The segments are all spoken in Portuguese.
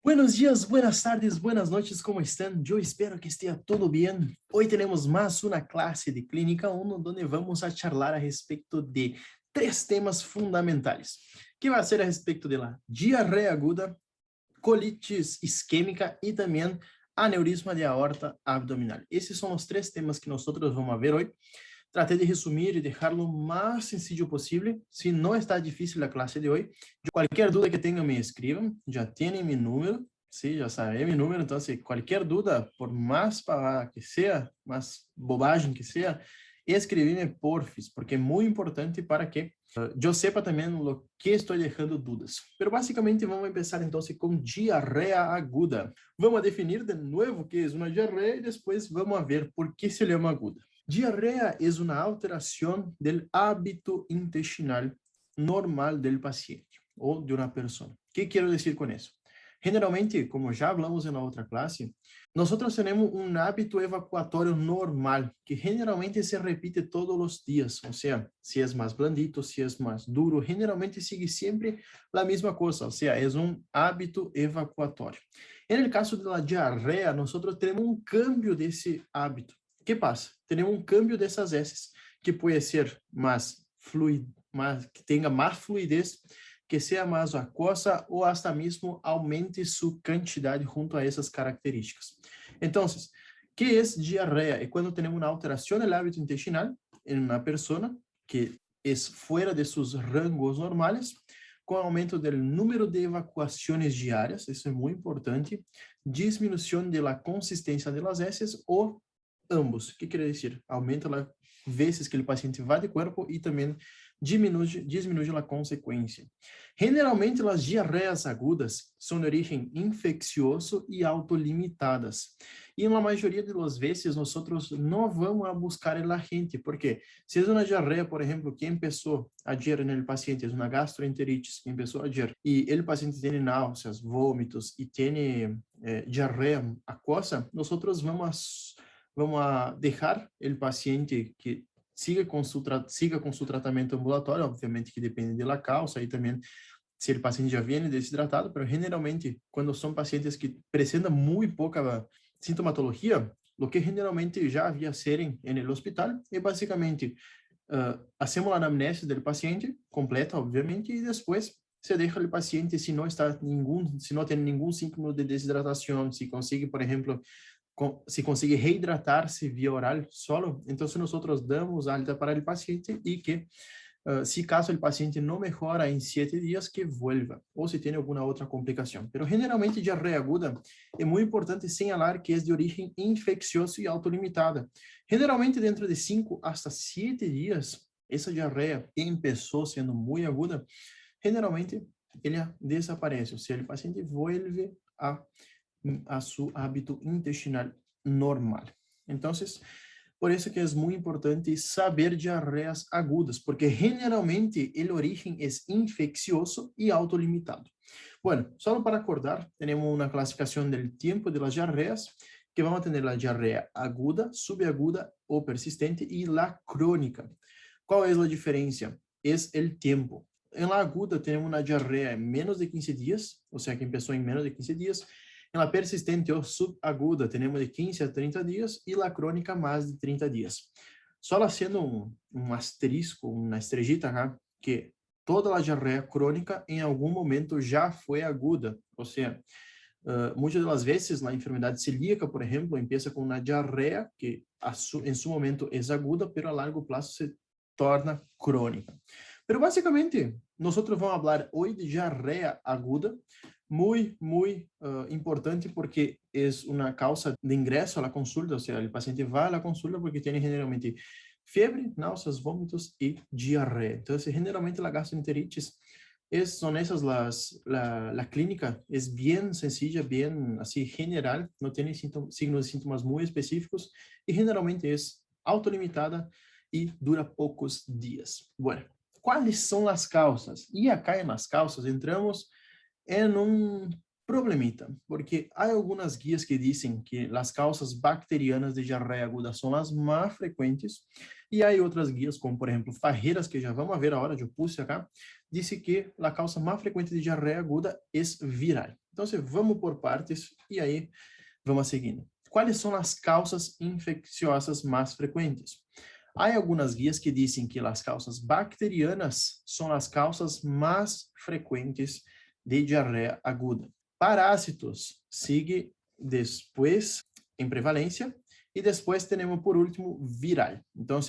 Buenos días, buenas tardes, buenas noches, ¿cómo están? Yo espero que esté todo bien. Hoy tenemos más una clase de Clínica 1 donde vamos a charlar a respecto de tres temas fundamentales, que va a ser a respecto de la diarrea aguda, colitis isquémica y también aneurisma de aorta abdominal. Esses são os três temas que nós vamos ver hoje. Tratei de resumir e deixá-lo o mais sencillo possível. Se não está difícil a classe de hoje, qualquer dúvida que tenham, me escrevam. Já têm meu número, sim, já sabem meu número. Então, se qualquer dúvida, por mais pavada que seja, mais bobagem que seja, escrevi-me porfis, porque é muito importante para que eu sepa também o que estou deixando dúvidas. Mas, basicamente, vamos começar, então, com diarreia aguda. Vamos definir de novo o que é uma diarreia e depois vamos ver por que se chama aguda. Diarrea es una alteración del hábito intestinal normal del paciente o de una persona. ¿Qué quiero decir con eso? Generalmente, como ya hablamos en la otra clase, nosotros tenemos un hábito evacuatorio normal que generalmente se repite todos los días. O sea, si es más blandito, si es más duro, generalmente sigue siempre la misma cosa. O sea, es un hábito evacuatorio. En el caso de la diarrea, nosotros tenemos un cambio de ese hábito. O que passa? Temos cambio dessas heces, que pode ser mais fluido, que tenha mais fluidez, que seja mais aquosa ou hasta mesmo aumente sua quantidade junto a essas características. Então, que é diarreia? É quando temos uma alteração no hábito intestinal em uma pessoa que é fora de seus rangos normais, com aumento do número de evacuações diárias, isso é muito importante, disminuição da consistência das heces ou ambos. O que quer dizer? Aumenta as vezes que o paciente vai de corpo e também diminui a consequência. Generalmente, as diarreias agudas são de origem infeccioso e autolimitadas. E na maioria das vezes, nós não vamos a buscar el agente, porque se é uma diarreia, por exemplo, que começou ayer no paciente, é uma gastroenteritis que começou ayer, e o paciente tem náuseas, vômitos e tem diarreia aquosa, nós vamos a deixar o paciente que siga com seu tratamento ambulatório, obviamente que depende da causa e também se o paciente já vem desidratado, mas generalmente, quando são pacientes que apresentam muito pouca sintomatologia, o que generalmente já havia serem no hospital é basicamente hacemos a anamnese do paciente completa, obviamente, e depois se deixa o paciente se não tem nenhum síntoma de desidratação, se consegue, por exemplo, se consegue reidratar-se via oral solo, então nós damos alta para o paciente e que, se caso o paciente não melhora em 7 dias, que vuelva, ou se tem alguma outra complicação. Mas generalmente, diarreia aguda é muito importante señalar que é de origem infecciosa e autolimitada. Generalmente, dentro de 5 hasta 7 dias, essa diarreia que começou sendo muito aguda, generalmente, ela desaparece, ou seja, o paciente vuelve a seu hábito intestinal normal. Então, por isso que é muito importante saber diarreias agudas, porque generalmente o origen é infeccioso e autolimitado. Bueno, só para acordar, temos uma classificação do tempo de las diarreias, que vamos ter a diarreia aguda, subaguda ou persistente e la crônica. Qual é a diferença? É o tempo. Em la aguda, temos uma diarreia em menos de 15 dias, ou seja, que começou em menos de 15 dias. Em la persistente ou subaguda, temos de 15 a 30 dias e la crônica mais de 30 dias. Só sendo um asterisco, uma estrellita acá, que toda a diarreia crônica em algum momento já foi aguda. Ou seja, muitas das vezes a enfermidade celíaca, por exemplo, começa com uma diarreia que em seu momento é aguda, mas a largo prazo se torna crônica. Mas basicamente, nós vamos falar hoje de diarreia aguda, muito importante porque é uma causa de ingresso à consulta, ou seja, o paciente vai à consulta porque tem generalmente febre, náuseas, vômitos e diarreia. Então, generalmente a gastroenteritis são essas a clínica é bem sencilla, bem assim general, não tem signos e sintomas muito específicos e generalmente é autolimitada e dura poucos dias. Bueno, quais são as causas? E acá nas causas entramos em um problemita, porque há algumas guias que dizem que as causas bacterianas de diarreia aguda são as mais frequentes, e há outras guias, como por exemplo Farreiras, que já vamos ver agora, eu puse acá, disse que a causa mais frequente de diarreia aguda é viral. Então, vamos por partes e aí vamos seguindo. Quais são as causas infecciosas mais frequentes? Há algumas guias que dizem que as causas bacterianas são as causas mais frequentes de diarreia aguda. Parásitos sigue depois em prevalência e depois temos por último viral. Então,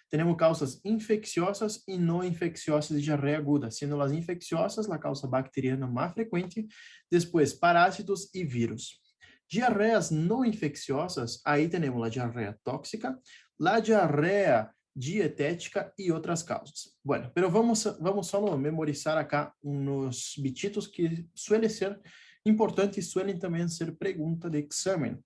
temos causas infecciosas e não infecciosas de diarreia aguda, sendo as infecciosas a causa bacteriana mais frequente, depois parásitos e vírus. Diarreias não infecciosas, aí temos a diarreia tóxica, a diarreia dietética e outras causas. Bueno, pero vamos só memorizar acá uns bititos que suelen ser importantes e suelen também ser pergunta de exame.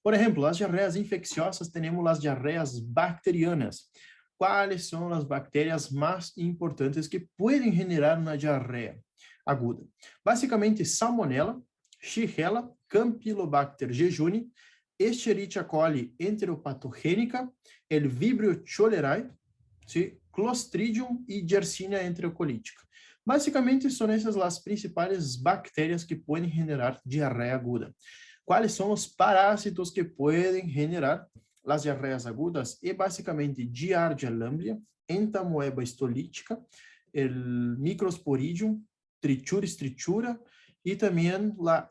Por exemplo, as diarreias infecciosas, temos as diarreias bacterianas. Quais são as bactérias mais importantes que podem generar uma diarreia aguda? Basicamente, Salmonella, Shigella, Campylobacter jejuni, Escherichia coli enteropatogênica, el Vibrio cholerae, ¿sí? Clostridium e Yersinia enterocolítica. Basicamente, são essas as principais bactérias que podem generar diarreia aguda. Quais são os parásitos que podem generar as diarreias agudas? É basicamente Giardia lamblia, Entamoeba histolítica, el Microsporidium, Trichuris trichura e também a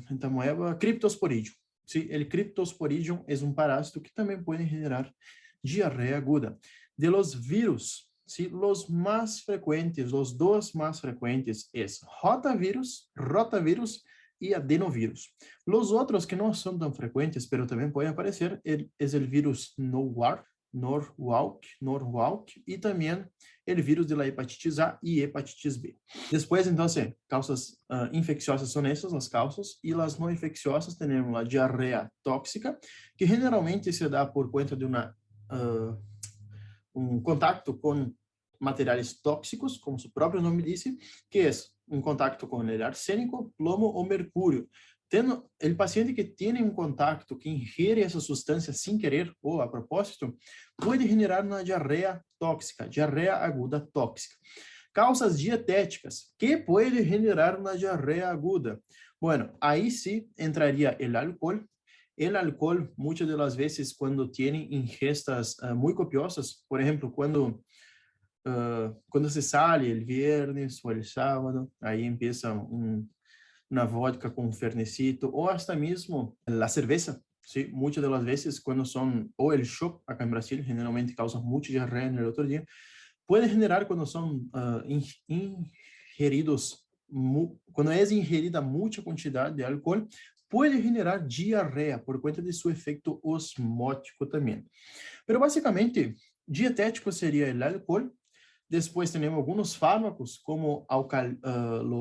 Entamoeba Cryptosporidium. Sí, el Cryptosporidium é um parásito que também pode generar diarreia aguda. De los virus, ¿sí? Los más frecuentes, los dos más frecuentes es rotavirus y adenovirus. Los otros que no son tan frecuentes, pero también pueden aparecer, es el virus Norwalk y también el virus de la hepatitis A y hepatitis B. Después, entonces, causas infecciosas son esas, las causas, y las no infecciosas tenemos la diarrea tóxica, que generalmente se da por cuenta de um contato com materiais tóxicos, como seu próprio nome disse, que é um contato com el arsênico, plomo ou mercúrio. Tendo o paciente que tem um contato, que ingere essa substância sem querer ou a propósito, pode generar uma diarreia tóxica, diarreia aguda tóxica. Causas dietéticas, que pode generar uma diarreia aguda. Bueno, aí sim entraria o álcool. El alcohol, muchas de las veces cuando tienen ingestas muy copiosas, por ejemplo, cuando se sale el viernes o el sábado, ahí empieza una vodka con un fernecito, o hasta mismo la cerveza, ¿sí? Muchas de las veces cuando son, o el shock, acá en Brasil, generalmente causa mucha diarrea en el otro día, puede generar cuando son ingeridos, cuando es ingerida mucha cantidad de alcohol, pode generar diarreia por conta de seu efeito osmótico também. Mas basicamente, dietético seria o álcool. Depois temos alguns fármacos, como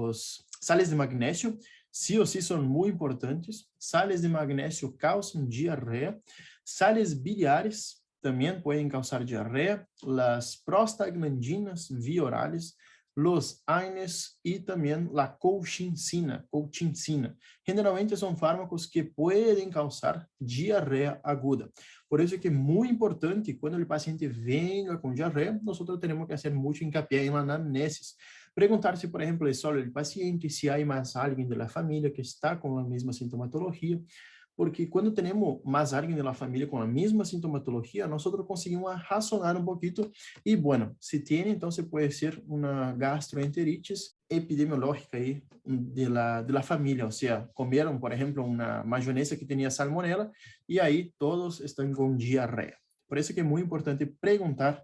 os sales de magnésio, sí ou sí são muito importantes. Sales de magnésio causam diarreia. Sales biliares também podem causar diarreia. As prostaglandinas viorales, los AINES e também a colchicina. Generalmente são fármacos que podem causar diarreia aguda. Por isso é que é muito importante, quando o paciente venha com diarreia, nós temos que fazer muito hincapié na anamnesis. Perguntar se, por exemplo, é só o paciente, se há mais alguém da família que está com a mesma sintomatologia, porque quando temos mais alguém da família com a mesma sintomatologia, nós conseguimos razonar um pouquinho e, bueno, se tem, então pode ser uma gastroenteritis epidemiológica aí de la família, ou seja, comeram, por exemplo, uma maionese que tinha salmonela e aí todos estão com diarreia. Por isso que é muito importante perguntar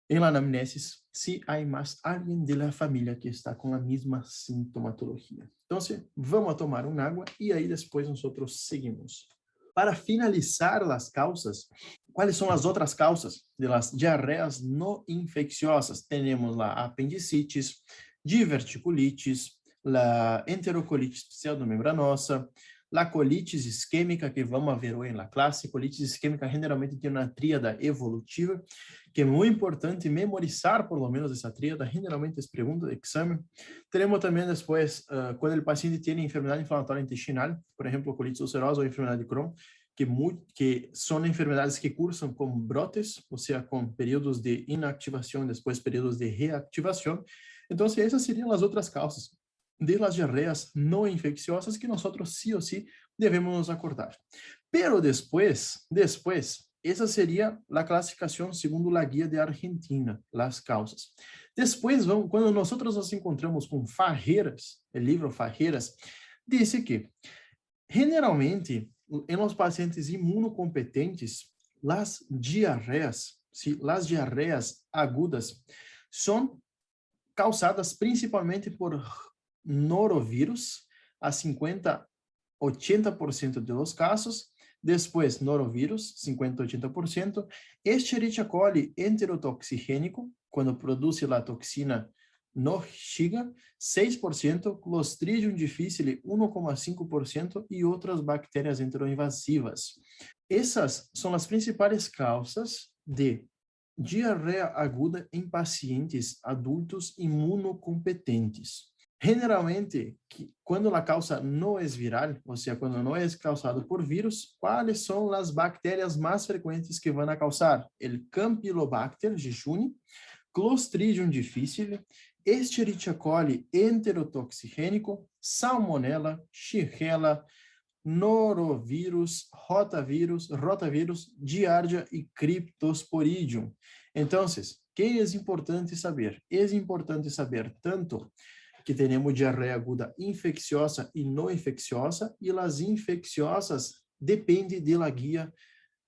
em la anamnesis se há mais alguém da família que está com a mesma sintomatologia. Então, vamos tomar uma água e aí depois nós seguimos. Para finalizar as causas, quais são as outras causas das diarreias não infecciosas? Temos a apendicites, diverticulites, a enterocolites pseudomembranosa, a colites isquêmica, que vamos ver hoje na classe. Colites isquêmica generalmente tem uma tríada evolutiva, que é muito importante memorizar, por lo menos, essa tríada. Generalmente é pergunta de exame. Teremos também depois, quando o paciente tem enfermidade inflamatória intestinal, por exemplo, colite ulcerosa ou enfermidade de Crohn, que são enfermidades que cursam com brotes, ou seja, com períodos de inactivação, depois períodos de reactivação. Entonces, esas serían las otras causas de las diarreas no infecciosas que nosotros sí o sí debemos nos acordar. Pero después, esa sería la clasificación segundo la guía de Argentina, las causas. Después, cuando nosotros nos encontramos con Fajeras, el libro Fajeras, dice que generalmente en los pacientes inmunocompetentes, las diarreas, las diarreas agudas son causadas principalmente por norovirus, a 50-80% de los casos, después norovirus, 50-80%, Escherichia coli enterotoxigênico, quando produz a toxina no Shiga, 6%, Clostridium difficile, 1,5% e outras bactérias enteroinvasivas. Essas são as principais causas de diarreia aguda em pacientes adultos imunocompetentes. Generalmente, quando a causa não é viral, ou seja, quando não é causado por vírus, quais são as bactérias mais frequentes que vão causar? O Campylobacter jejuni, Clostridium difficile, Escherichia coli enterotoxigênico, Salmonella, Shigella, norovirus, rotavírus, giardia e cryptosporidium. Então, que é importante saber? É importante saber tanto que temos diarreia aguda infecciosa e não infecciosa, e as infecciosas depende da guia,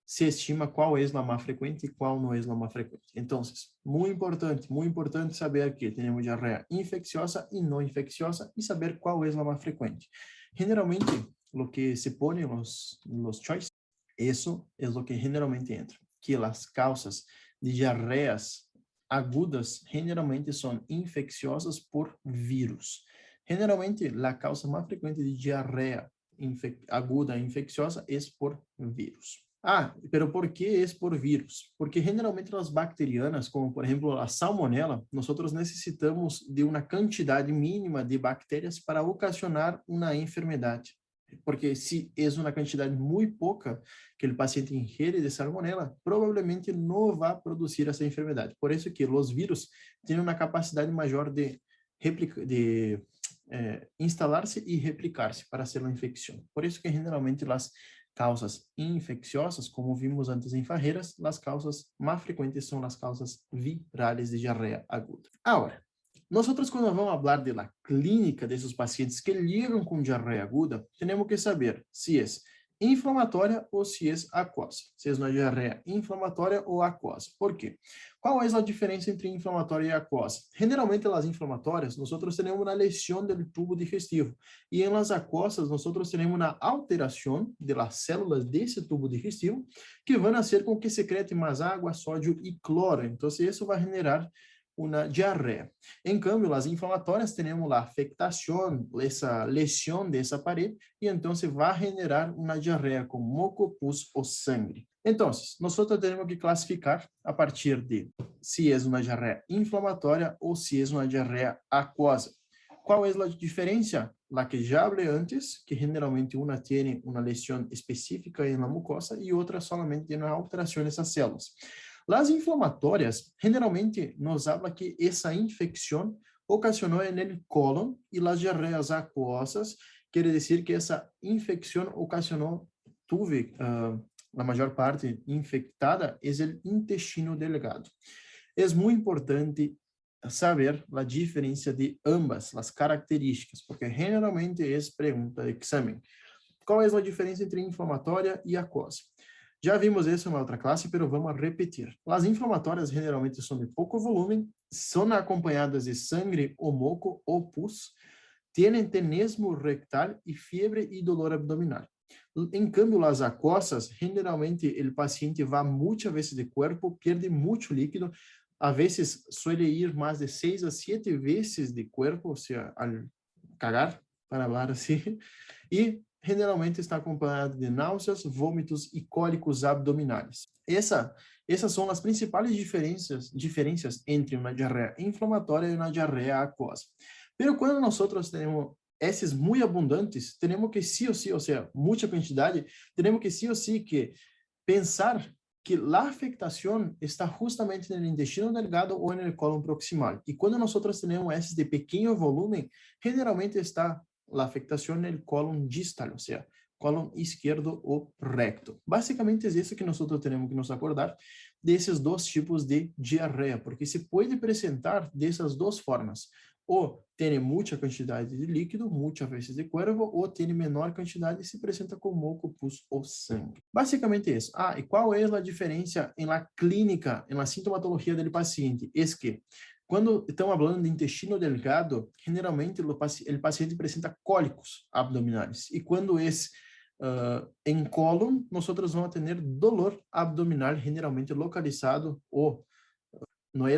se estima qual é a mais frequente e qual não é a mais frequente. Então, muito importante saber que temos diarreia infecciosa e não infecciosa e saber qual é a mais frequente. Generalmente, lo que se pone los choice, eso es lo que generalmente entra, que las causas de diarreas agudas generalmente son infecciosas por virus. Generalmente, la causa más frecuente de diarrea aguda infecciosa es por virus. Ah, pero ¿por qué es por virus? Porque generalmente las bacterianas, como por ejemplo a salmonella, nosotros necesitamos de una cantidad mínima de bacterias para ocasionar una enfermedad. Porque se é uma quantidade muito pouca que o paciente ingere de salmonella, provavelmente não vai produzir essa enfermidade. Por isso que os vírus têm uma capacidade maior de instalar-se e replicar-se para ser uma infecção. Por isso que generalmente as causas infecciosas, como vimos antes em Fajeras, as causas mais frequentes são as causas virales de diarreia aguda. Agora, nós, quando vamos falar da clínica desses pacientes que lidam com diarreia aguda, temos que saber se é inflamatória ou se é aquosa. Se é uma diarreia inflamatória ou aquosa. Por quê? Qual é a diferença entre inflamatória e aquosa? Generalmente, as inflamatórias, nós temos uma lesão do tubo digestivo. E em las aquosas, nós temos uma alteração das células desse tubo digestivo que vão fazer com que secrete mais água, sódio e cloro. Então, isso vai generar uma diarreia. Em cambio, as inflamatórias temos a afectação, essa lesão dessa parede, e então se vai generar uma diarreia com moco, pus ou sangue. Então, nós temos que classificar a partir de se é uma diarreia inflamatória ou se é uma diarreia aquosa. Qual é a diferença? La que já falei antes, que generalmente uma tem uma lesão específica na mucosa e outra solamente tem uma alteração nessas células. As inflamatórias, generalmente, nos habla que essa infecção ocasionou no cólon e as diarreias aquosas, quer dizer que essa infecção ocasionou, na maior parte infectada, é o intestino delgado. É muito importante saber a diferença de ambas, as características, porque generalmente é pergunta de exame. Qual é a diferença entre inflamatória e aquosa? Já vimos isso em uma outra classe, mas vamos repetir. As inflamatórias geralmente são de pouco volume, são acompanhadas de sangue ou moco ou pus, têm tenesmo rectal e febre e dolor abdominal. Em cambio, as aquosas, geralmente o paciente vai muitas vezes de corpo, perde muito líquido, a vezes suele ir mais de 6 a 7 vezes de corpo, ou seja, al cagar, para falar assim, e generalmente está acompanhado de náuseas, vômitos e cólicos abdominais. Essas são as principais diferenças entre uma diarreia inflamatória e uma diarreia aquosa. Mas quando nós temos esses muito abundantes, temos que sí ou sí, ou seja, muita quantidade, temos que sí ou sí que pensar que a afectação está justamente no intestino delgado ou no cólon proximal. E quando nós temos esses de pequeno volume, generalmente está a afectação no cólon distal, ou seja, cólon esquerdo ou recto. Basicamente é isso que nós temos que nos acordar desses dois tipos de diarreia, porque se pode apresentar dessas duas formas. Ou tem muita quantidade de líquido, muitas vezes de cuervo, ou tem menor quantidade e se apresenta com moco, pus ou sangue. Basicamente isso. E qual é a diferença em la clínica, em la sintomatologia do paciente? É que quando estamos falando de intestino delgado, generalmente o paciente apresenta cólicos abdominais. E quando é em cólon, nós vamos ter dolor abdominal, generalmente localizado ou não é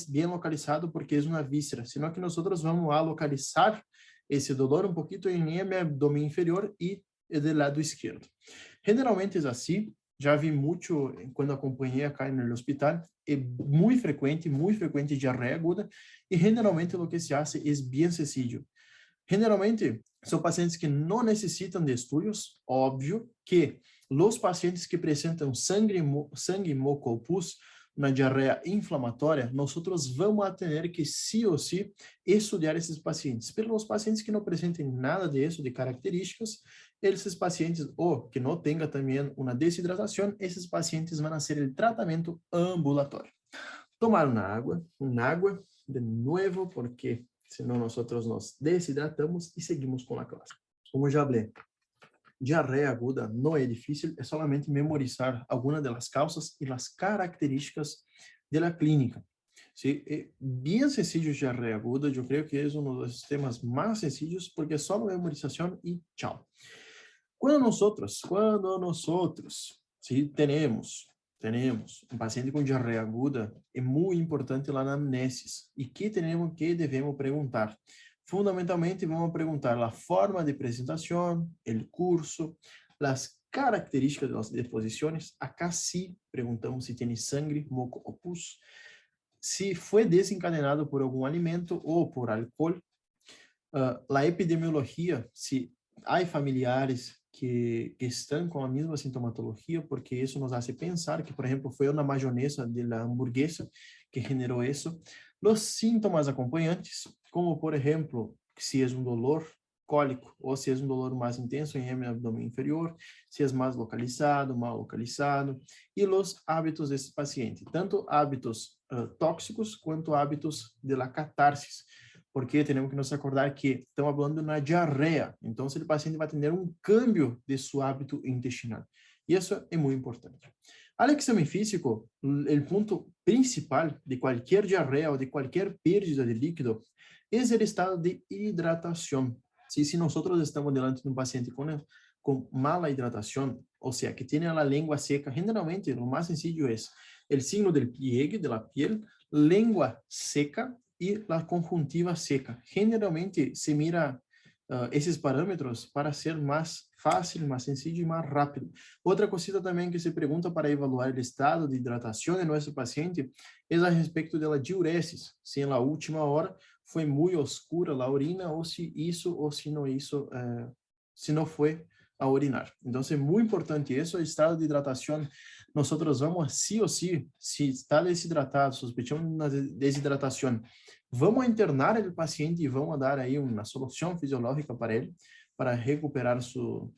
bem localizado porque é uma víscera, sino que nós vamos a localizar esse dolor um pouquinho em meu abdômen inferior e do lado esquerdo. Generalmente é assim, já vi muito quando acompanhei acá no hospital, é muito frequente diarreia aguda, e generalmente o que se faz é bem sencillo. Generalmente, são pacientes que não necessitam de estudos, óbvio que os pacientes que apresentam sangue, moco ou pus, na diarreia inflamatória, nós vamos a ter que, sim ou sim, estudar esses pacientes. Pelos pacientes que não apresentem nada disso, de características, esses pacientes, ou que não tenham também uma desidratação, esses pacientes vão ser o tratamento ambulatório. Tomar uma água, de novo, porque senão nós nos desidratamos e seguimos com a classe. Como já falei, diarreia aguda não é difícil, é solamente memorizar algumas das causas e as características da clínica. Sí, é bem sencillo diarreia aguda, eu creio que é um dos temas mais sencillos porque é só memorização e tchau. Quando nós sí, temos um paciente com diarreia aguda, é muito importante a anamnesis. E que devemos perguntar? Fundamentalmente, vamos perguntar a forma de apresentação, o curso, as características das deposições. Acá sim, perguntamos se tem sangue, moco ou pus, se foi desencadenado por algum alimento ou por álcool, a epidemiologia, se há familiares que estão com a mesma sintomatologia, porque isso nos hace pensar que, por exemplo, foi uma maionesa da hamburguesa que generou isso. Os síntomas acompanhantes, como, por exemplo, se é um dolor cólico ou se é um dolor mais intenso em abdômen inferior, se é mais localizado, mal localizado, e os hábitos desse paciente, tanto hábitos tóxicos quanto hábitos de la catarsis, porque temos que nos acordar que estamos falando de uma diarreia, então o paciente vai ter um cambio de seu hábito intestinal. E isso é muito importante. Al exame físico, o ponto principal de qualquer diarreia ou de qualquer pérdida de líquido é o estado de hidratação. Se nós estamos diante de um paciente com mala hidratação, ou seja, que tem a língua seca, generalmente o mais sencillo é o signo del pliegue de la piel, língua seca e a conjuntiva seca. Generalmente se mira esses parâmetros para ser mais fácil, mais sencillo e mais rápido. Outra coisa também que se pergunta para evaluar o estado de hidratação de nosso paciente é a respeito da diuresis, se na última hora foi muito oscura a urina ou se isso ou se não foi a urinar. Então é muito importante isso, o estado de hidratação. Nós vamos, sim ou sim, se está desidratado, sospechamos uma desidratação, vamos internar o paciente e vamos dar aí uma solução fisiológica para ele, para recuperar seu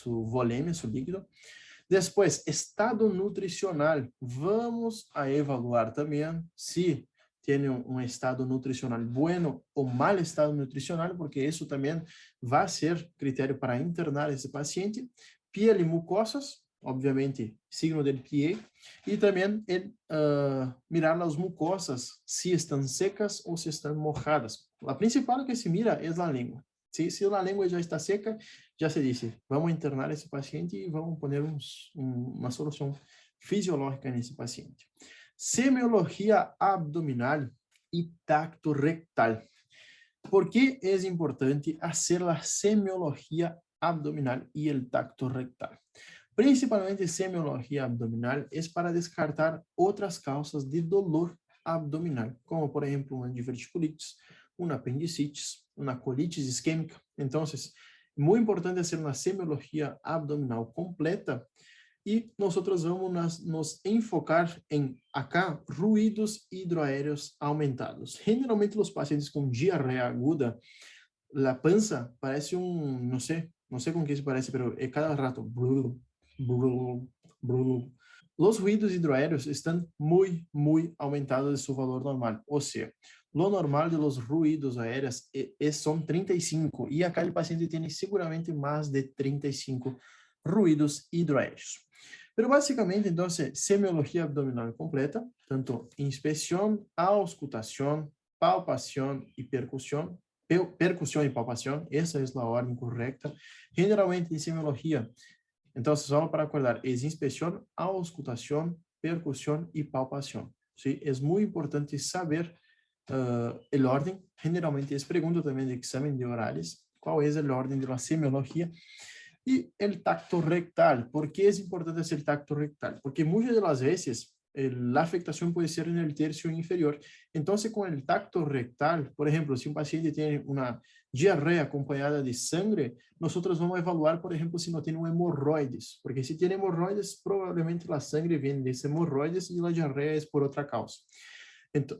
volume, seu líquido. Depois, estado nutricional. Vamos a evaluar também se tem um estado nutricional bueno ou mal estado nutricional, porque isso também vai ser critério para internar esse paciente. Piel e mucosas, obviamente, signo del pie, e também mirar as mucosas, se estão secas ou se estão mojadas. A principal que se mira é a língua. Se a língua já está seca, já se disse, vamos internar esse paciente e vamos pôr uma solução fisiológica nesse paciente. Semiologia abdominal e tacto rectal. ¿Por qué es importante hacer la semiología abdominal y el tacto rectal? Principalmente semiología abdominal es para descartar otras causas de dolor abdominal, como por ejemplo una diverticulitis, una apendicitis, una colitis isquémica. Entonces, muy importante hacer una semiología abdominal completa Y nosotros vamos nos enfocar en acá ruidos hidroaéreos aumentados. Generalmente los pacientes con diarrea aguda, la panza parece no sé con qué se parece, pero es cada rato. Brul, brul, brul. Los ruidos hidroaéreos están muy aumentados de su valor normal. O sea, lo normal de los ruidos aéreos son 35 y acá el paciente tiene seguramente más de 35 ruidos hidroaéreos. Pero básicamente, entonces, semiología abdominal completa, tanto inspección, auscultación, palpación y percusión. Percusión y palpación, esa es la orden correcta. Generalmente en semiología, entonces, solo para acordar, es inspección, auscultación, percusión y palpación. ¿Sí? Es muy importante saber el orden. Generalmente es pregunta también de examen de orales, cuál es el orden de la semiología. Y el tacto rectal. ¿Por qué es importante hacer tacto rectal? Porque muchas de las veces la afectación puede ser en el tercio inferior. Entonces, con el tacto rectal, por ejemplo, si un paciente tiene una diarrea acompañada de sangre, nosotros vamos a evaluar, por ejemplo, si no tiene un hemorroides, porque si tiene hemorroides, probablemente la sangre viene de ese hemorroides y la diarrea es por otra causa.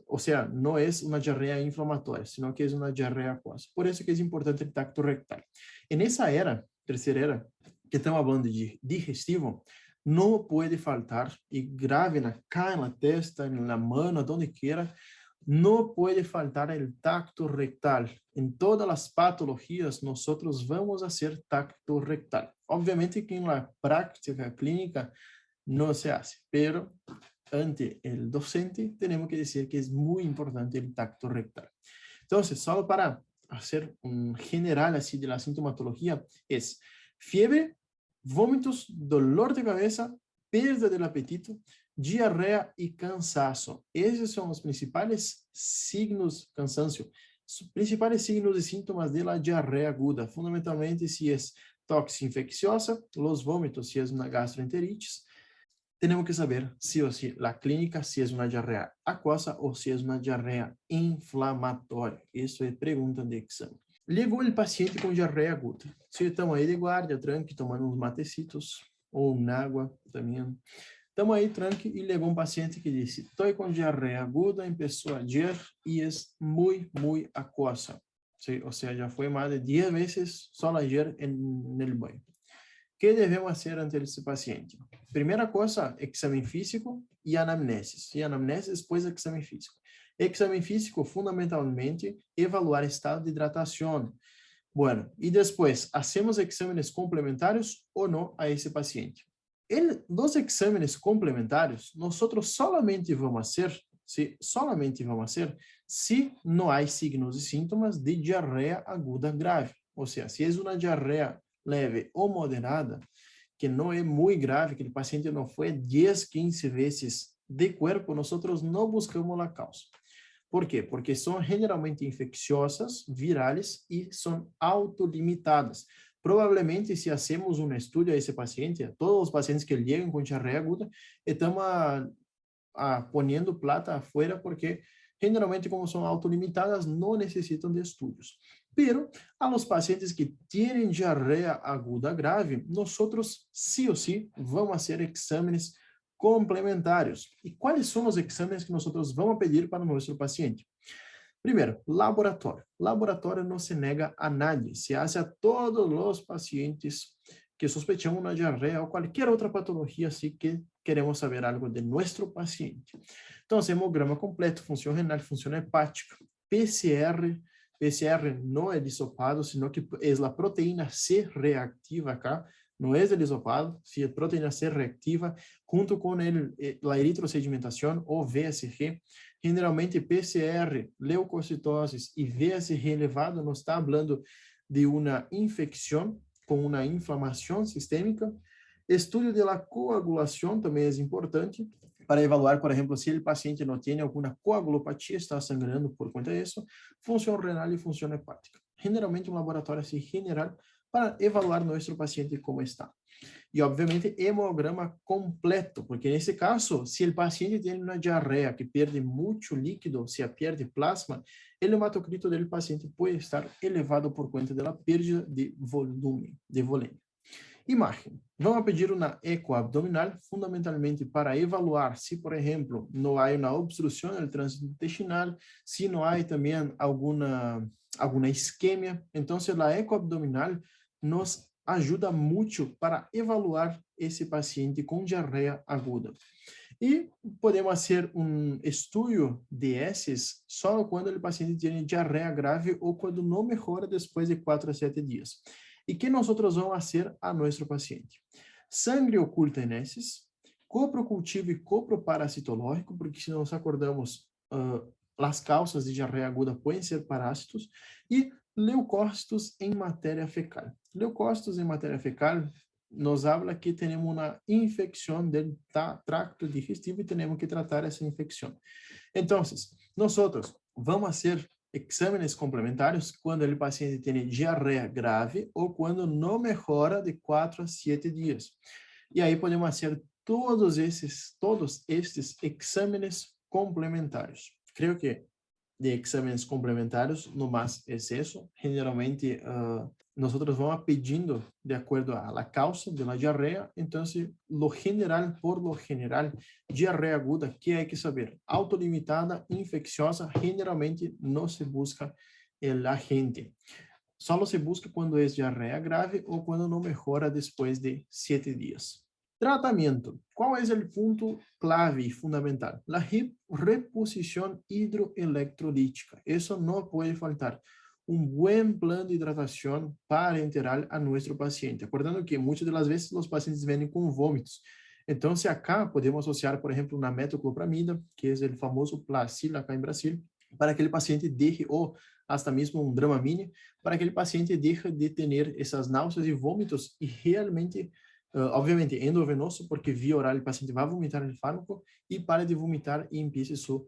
O sea, no es una diarrea inflamatoria, sino que es una diarrea acuosa. Por eso que es importante el tacto rectal. En esa era, tercera era, que estamos hablando de digestivo, no puede faltar, y graben acá en la testa, en la mano, donde quiera, no puede faltar el tacto rectal. En todas las patologías nosotros vamos a hacer tacto rectal. Obviamente que en la práctica clínica no se hace, pero ante el docente tenemos que decir que es muy importante el tacto rectal. Entonces, solo para hacer un general así de la sintomatología, es fiebre, vómitos, dolor de cabeza, pérdida del apetito, diarrea y cansancio. Esos son los principales signos, cansancio, principales signos y síntomas de la diarrea aguda. Fundamentalmente, si es toxis infecciosa, los vómitos, si es una gastroenteritis. Tenemos que saber sí o sí la clínica, si es una diarrea acuosa o si es una diarrea inflamatoria. Isso é pergunta de exame. Ligou el paciente com diarreia aguda. Se estamos aí de guarda, tranque, tomando uns matecitos ou uma água também. Estamos aí, tranque, e ligou um paciente que disse, estou com diarreia aguda, começou ayer e é muito acuosa. Sí, o sea, já foi mais de 10 vezes só ayer en el banho. ¿Qué debemos hacer ante ese paciente? Primera cosa, examen físico y anamnesis. Y anamnesis después examen físico. Examen físico, fundamentalmente, evaluar estado de hidratación. Bueno, y después, ¿hacemos exámenes complementarios o no a ese paciente? Los exámenes complementarios, nosotros solamente vamos a hacer, si no hay signos y síntomas de diarrea aguda grave. O sea, si es una diarrea leve ou moderada, que não é muito grave, que o paciente não foi 10, 15 vezes de corpo, nós não buscamos a causa. ¿Por quê? Porque são generalmente infecciosas, virales e são autolimitadas. Provavelmente, se hacemos um estudo a esse paciente, a todos os pacientes que chegam com diarreia aguda, estamos poniendo plata afuera porque generalmente como son autolimitadas no necesitan de estudios. Pero a los pacientes que tienen diarrea aguda grave, nosotros sí o sí vamos a hacer exámenes complementarios. ¿Y cuáles son los exámenes que nosotros vamos a pedir para nuestro paciente? Primero, laboratorio. Laboratorio no se nega a nadie, se hace a todos los pacientes que sospechamos una diarrea o cualquier otra patología, así que queremos saber algo de nuestro paciente. Entonces, hemograma completo, función renal, función hepática, PCR no es el hisopado, sino que es la proteína C reactiva acá, no es el hisopado, si es proteína C reactiva, junto con la eritrosedimentación o VSG. Generalmente, PCR, leucocitosis y VSG elevado nos está hablando de una infección con una inflamación sistémica. Estudio de la coagulación también es importante para evaluar, por ejemplo, si el paciente no tiene alguna coagulopatía, está sangrando por cuenta de eso, función renal y función hepática. Generalmente un laboratorio así general para evaluar nuestro paciente cómo está. Y obviamente hemograma completo, porque en ese caso, si el paciente tiene una diarrea que pierde mucho líquido, si pierde plasma, el hematocrito del paciente puede estar elevado por cuenta de la pérdida de volumen, de volumen. Imagen. Vamos a pedir una eco abdominal fundamentalmente para evaluar si, por ejemplo, no hay una obstrucción en el tránsito intestinal, si no hay también alguna isquemia. Entonces, la eco abdominal nos ayuda mucho para evaluar ese paciente con diarrea aguda. E podemos fazer um estudo de heces só quando o paciente tem diarreia grave ou quando não melhora depois de 4 a 7 dias. E que nós vamos fazer a nosso paciente? Sangre oculta em heces, coprocultivo e coproparasitológico, porque se nós acordamos, as causas de diarreia aguda podem ser parásitos, e leucócitos em matéria fecal. Leucócitos em matéria fecal nos habla que temos uma infecção do tracto digestivo e temos que tratar essa infecção. Então, nós vamos fazer exames complementares quando o paciente tem diarreia grave ou quando não melhora de 4 a 7 dias. E aí podemos fazer todos estes exames complementares. Creio que de exames complementares, no más es eso. Generalmente, nosotros vamos pedindo de acuerdo a la causa de la diarrea. Entonces, por lo general, diarrea aguda, ¿qué hay que saber? Autolimitada, infecciosa, generalmente no se busca el agente. Solo se busca cuando es diarrea grave o cuando no mejora después de 7 días. Tratamento. Qual é o ponto clave e fundamental? A reposição hidroeletrolítica. Isso não pode faltar. Um bom plano de hidratação para enterar a nosso paciente. Acordando que muitas das vezes os pacientes vêm com vômitos. Então, se acá podemos associar, por exemplo, na metoclopramida, que é o famoso Placil acá em Brasil, para aquele paciente deixe, ou hasta mesmo um Dramamine, para aquele paciente deixe de ter essas náuseas e vômitos e realmente obviamente endovenoso, porque via oral o paciente vai vomitar o fármaco e para de vomitar e empiece sua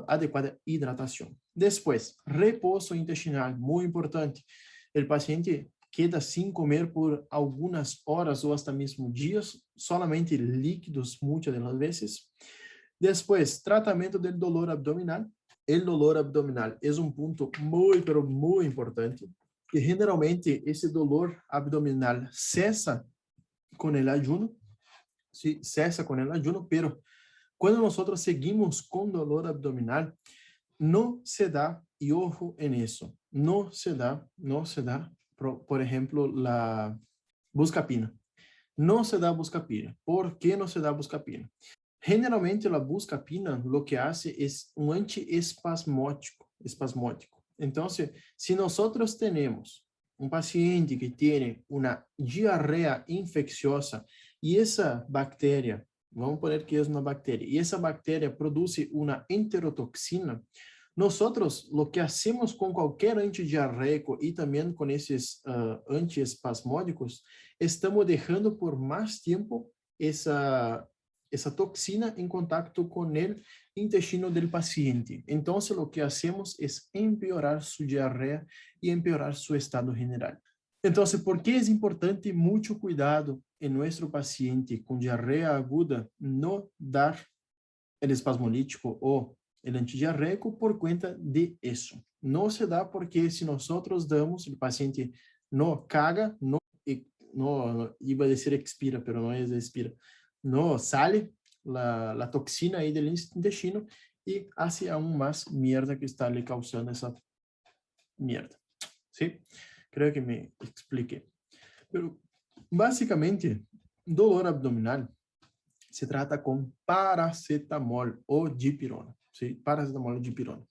adequada hidratação. Depois, repouso intestinal, muito importante. O paciente queda sem comer por algumas horas ou até mesmo dias, solamente líquidos muitas das vezes. Depois, tratamento do dolor abdominal. O dolor abdominal é um ponto muito, pero muito importante. E generalmente esse dolor abdominal cessa con el ayuno, sí, cesa con el ayuno, pero cuando nosotros seguimos con dolor abdominal, no se da, y ojo en eso, no se da, por ejemplo, la buscapina. No se da buscapina. ¿Por qué no se da buscapina? Generalmente la buscapina lo que hace es un antiespasmódico. Entonces, si nosotros tenemos un paciente que tiene una diarrea infecciosa y esa bacteria, vamos a poner que es una bacteria, y esa bacteria produce una enterotoxina, nosotros lo que hacemos con cualquier antidiarreico y también con esos antiespasmódicos, estamos dejando por más tiempo esa toxina en contacto con el intestino del paciente. Entonces, lo que hacemos es empeorar su diarrea y empeorar su estado general. Entonces, ¿por qué es importante mucho cuidado en nuestro paciente con diarrea aguda no dar el espasmolítico o el antidiarreico por cuenta de eso? No se da porque si nosotros damos, el paciente no caga, no iba a decir expira, pero no es expira, no sale la toxina ahí del intestino y hace aún más mierda que está le causando esa mierda. ¿Sí? Creo que me expliqué. Pero básicamente, dolor abdominal se trata con paracetamol o dipirona. ¿Sí? Paracetamol o dipirona.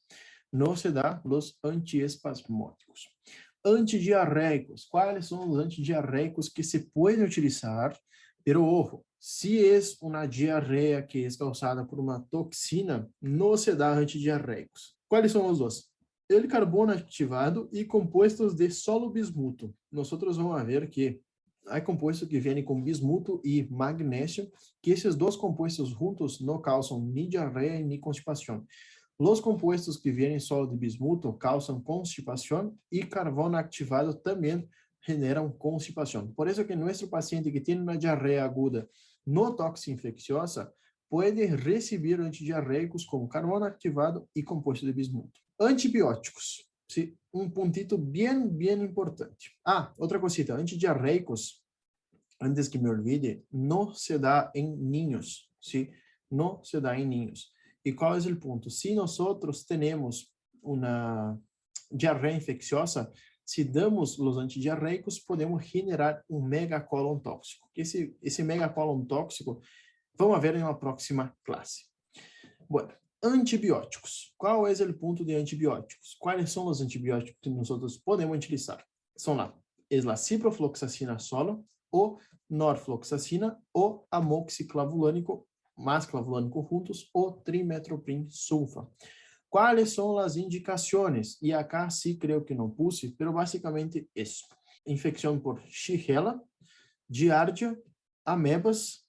No se da los antiespasmódicos. Antidiarreicos. ¿Cuáles son los antidiarreicos que se pueden utilizar? Pero ojo, si es una diarrea que es causada por una toxina, no se da antidiarreicos. ¿Cuáles son los dos? El carbono activado y compuestos de solo bismuto. Nosotros vamos a ver que hay compuestos que vienen con bismuto y magnesio, que esos dos compuestos juntos no causan ni diarrea ni constipación. Los compuestos que vienen solo de bismuto causan constipación y carbono activado también generam constipação. Por isso que nosso paciente que tem uma diarreia aguda no toxinfecciosa pode receber antidiarreicos como carbono activado e composto de bismuto. Antibióticos. Sí, um puntito bem importante. Outra cosita, antidiarreicos antes que me olvide, no se da en niños, ¿sí? No se da en niños. ¿Y cuál es el punto? Si nosotros tenemos una diarrea infecciosa, si damos los antidiarreicos, podemos generar um megacolon tóxico. Esse megacolon tóxico, vamos ver em uma próxima classe. Bueno, antibióticos. Qual é o ponto de antibióticos? Quais são os antibióticos que nós podemos utilizar? São lá, a ciprofloxacina solo, o norfloxacina, o amoxiclavulânico, mais clavulânico juntos, o trimetoprim sulfa. Quais são as indicações? E acá sí creo que não puse, pero basicamente isso. Infecção por Shigella, Giardia, amebas,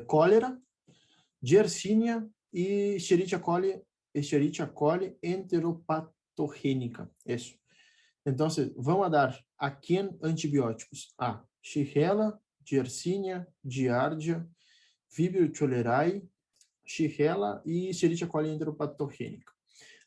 cólera, Yersinia e Escherichia coli enteropatogênica. Isso. Então, vamos dar a quem antibióticos? A Shigella, Yersinia, Giardia, Vibrio cholerae, Shigella e Escherichia coli enteropatogênica.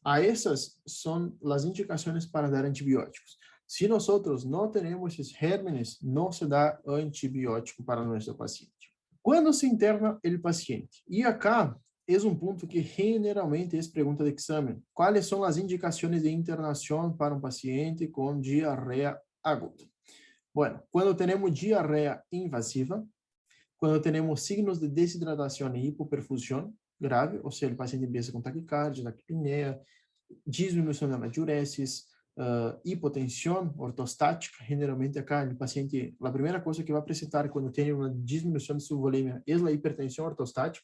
A essas são as indicações para dar antibióticos. Se nós não temos esses gérmenes, não se dá antibiótico para nosso paciente. Quando se interna o paciente? E acá é um ponto que generalmente é pergunta de exame. Quais são as indicações de internação para um paciente com diarreia aguda? Bueno, quando temos diarreia invasiva, quando temos signos de desidratação e hipoperfusão grave, ou seja, o paciente empieza com taquicardia, taquipneia, diminuição da diuresis, hipotensão ortostática. Generalmente acá o paciente, a primeira coisa que vai apresentar quando tem uma diminuição de sua volemia é a hipertensão ortostática,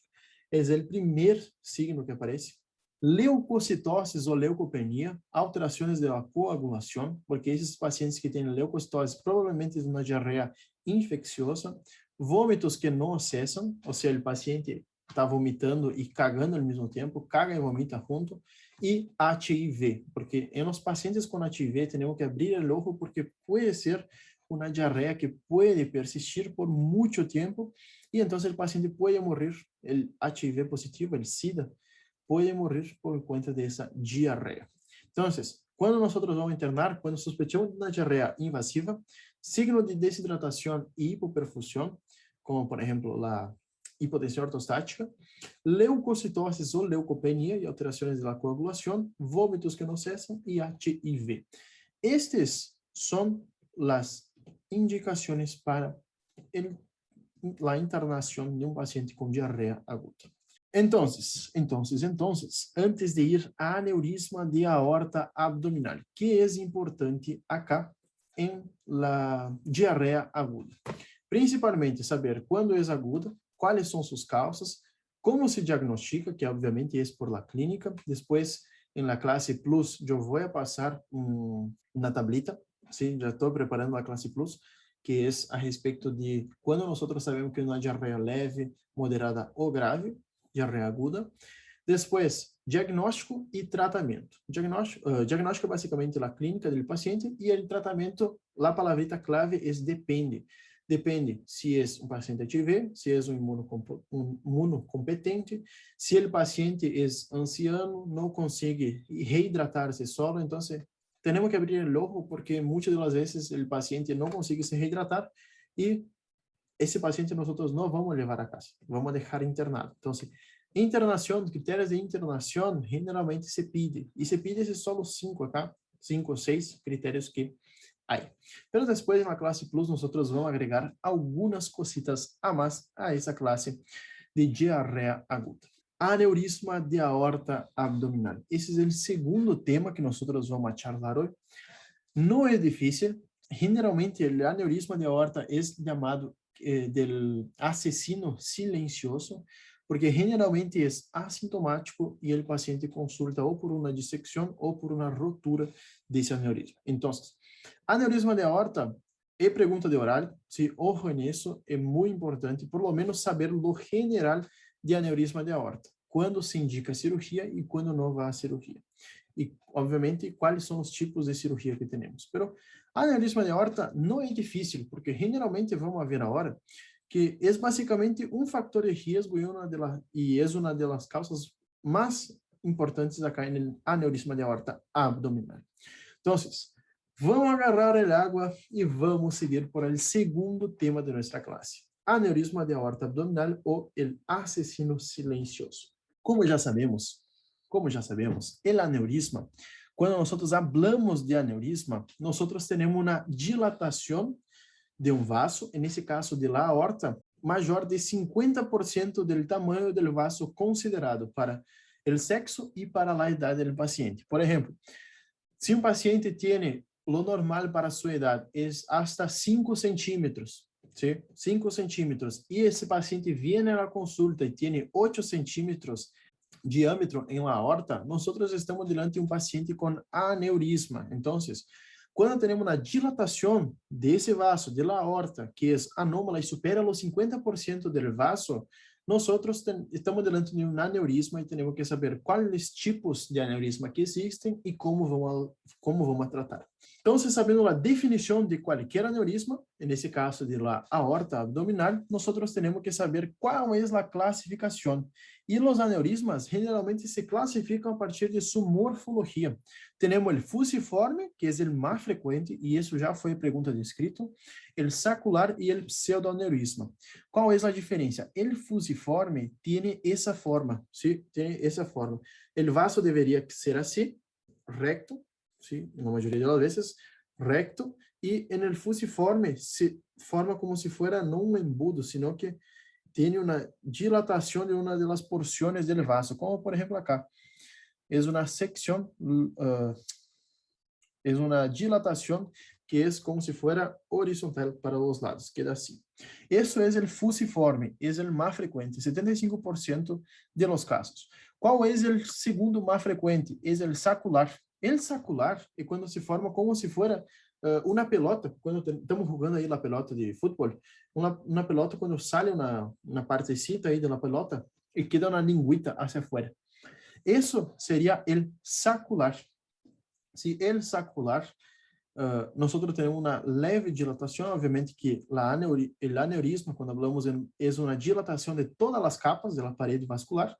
é o primeiro signo que aparece. Leucocitose ou leucopenia, alterações da coagulação, porque esses pacientes que têm leucocitose provavelmente têm uma diarreia infecciosa, vômitos que não cessam, ou seja, o paciente está vomitando e cagando ao mesmo tempo, caga e vomita junto, e HIV, porque em os pacientes com HIV temos que abrir o ojo porque pode ser uma diarreia que pode persistir por muito tempo e então o paciente pode morrer, o HIV positivo, o SIDA, pode morrer por conta dessa diarreia. Então, quando nós vamos internar, quando sospechamos de uma diarreia invasiva, signo de desidratação e hipoperfusão, como por exemplo a hipotensão ortostática, leucocitose ou leucopenia e alterações da coagulação, vômitos que não cessam e HIV. Estes são as indicações para a internação de um paciente com diarreia aguda. Então, antes de ir a aneurisma de aorta abdominal, que é importante acá em la diarreia aguda. Principalmente saber quando é aguda, quais são suas causas, como se diagnostica, que obviamente é por la clínica. Depois, em la classe Plus, eu vou passar uma tablita, sim, já estou preparando a classe Plus, que é a respeito de quando nós sabemos que é uma diarreia leve, moderada ou grave, diarreia aguda. Depois, diagnóstico e tratamento. Diagnóstico é basicamente a clínica do paciente e o tratamento, a palavrita clave é depende. Depende se é um paciente HIV, se é um imunocompetente, se o paciente é anciano, não consegue reidratar-se solo, então temos que abrir o ojo porque muitas das vezes o paciente não consegue se reidratar e esse paciente nós não vamos levar a casa, vamos deixar internado. Então, internação, critérios de internação, generalmente se pide, e se pide esses só os 5 acá, 5 ou 6 critérios que há. Pero depois, na classe Plus, nós vamos agregar algumas cositas a mais a essa classe de diarreia aguda. Aneurisma de aorta abdominal. Esse é o segundo tema que nós vamos charlar hoje. Não é difícil. Generalmente, o aneurisma de aorta é chamado del assassino silencioso, porque generalmente é assintomático e o paciente consulta ou por uma dissecção ou por uma rotura desse aneurisma. Então, aneurisma de aorta é pergunta de oral, se ojo nisso, é muito importante, por lo menos saber o general de aneurisma de aorta, quando se indica cirurgia e quando não vai a cirurgia. E, obviamente, quais são os tipos de cirurgia que temos. Pero aneurisma de aorta não é difícil, porque generalmente vamos ver agora que é basicamente um fator de risco e uma das causas mais importantes acá no aneurisma de aorta abdominal. Então, Vamos agarrar el agua y vamos seguir por el segundo tema de nuestra clase. Aneurisma de aorta abdominal o el asesino silencioso. Como já sabemos, el aneurisma, cuando nosotros hablamos de aneurisma, nosotros tenemos una dilatación de un vaso, en ese caso de la aorta, mayor de 50% del tamaño del vaso considerado para el sexo y para la edad del paciente. Por ejemplo, si un paciente tiene lo normal para su edad es hasta 5 centímetros, ¿sí? 5 centímetros, y ese paciente viene a la consulta y tiene 8 centímetros diâmetro en la aorta, nosotros estamos delante de un paciente con aneurisma. Entonces, cuando tenemos una dilatación de ese vaso, de la aorta, que es anómala y supera los 50% del vaso, nosotros estamos delante de un aneurisma y tenemos que saber cuáles tipos de aneurisma que existen y cómo vamos a tratar. Entonces, sabiendo la definición de cualquier aneurisma, en ese caso de la aorta abdominal, nosotros tenemos que saber cuál es la clasificación. Y los aneurismas generalmente se clasifican a partir de su morfología. Tenemos el fusiforme, que es el más frecuente, y eso ya fue pregunta de escrito, el sacular y el pseudoaneurisma. ¿Cuál es la diferencia? El fusiforme tiene esa forma, ¿sí? Tiene esa forma. El vaso debería ser así, recto, ¿sí? En la mayoría de las veces, recto, y en el fusiforme se forma como si fuera no un embudo, sino que tiene una dilatación de una de las porciones del vaso, como por ejemplo acá. Es una sección, es una dilatación que es como si fuera horizontal para los lados, queda así. Eso es el fusiforme, es el más frecuente, 75% de los casos. ¿Cuál es el segundo más frecuente? Es el sacular. El sacular é quando se forma como se fuera uma pelota, quando estamos jogando aí a pelota de futebol, uma pelota quando sale uma partecita aí da pelota e queda uma linguita hacia afuera. Isso seria el sacular. Si el sacular, nosotros tenemos una leve dilatación, obviamente que el aneurisma, cuando hablamos, es una dilatación de todas las capas de la pared vascular.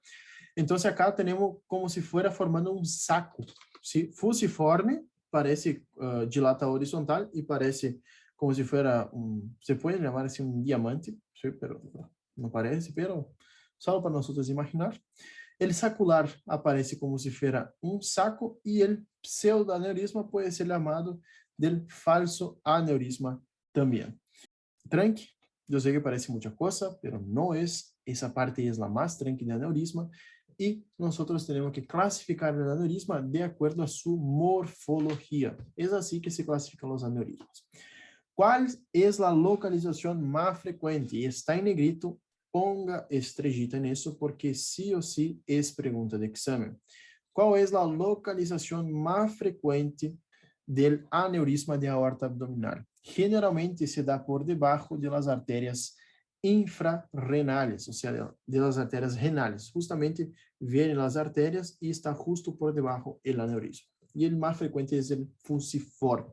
Entonces acá tenemos como si fuera formando un saco, ¿sí? Fusiforme, parece dilata horizontal y parece como si fuera se puede llamar así un diamante, ¿sí? Pero no parece, pero solo para nosotros imaginar. El sacular aparece como si fuera un saco y el pseudoaneurisma puede ser llamado del falso aneurisma también. Tranqui, yo sé que parece mucha cosa, pero no es. Esa parte es la más tranqui de aneurisma y nosotros tenemos que clasificar el aneurisma de acuerdo a su morfología. Es así que se clasifican los aneurismas. ¿Cuál es la localización más frecuente? Y está en negrito. Ponga estrellita en eso porque sí o sí es pregunta de examen. ¿Cuál es la localización más frecuente del aneurisma de aorta abdominal? Generalmente se da por debajo de las arterias infrarrenales, o sea, de las arterias renales. Justamente vienen las arterias y está justo por debajo el aneurisma. Y el más frecuente es el fusiforme.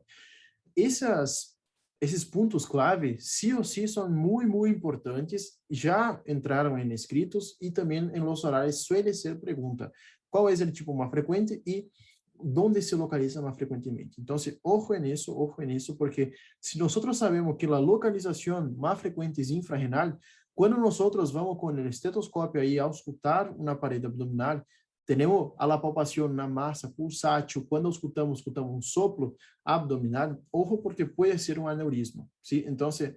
Esses pontos clave, sí o sí, são muito importantes, já entraram em escritos e também em los horarios suele ser pergunta. Qual é o tipo mais frequente e onde se localiza mais frequentemente? Então, ojo en eso, porque se nós sabemos que a localização mais frequente é infrarrenal, quando nós vamos com o estetoscópio aí a auscultar uma parede abdominal, temos a palpação na massa pulsátil, quando escutamos um soplo abdominal, ojo porque pode ser um aneurisma, ¿sí? Então, se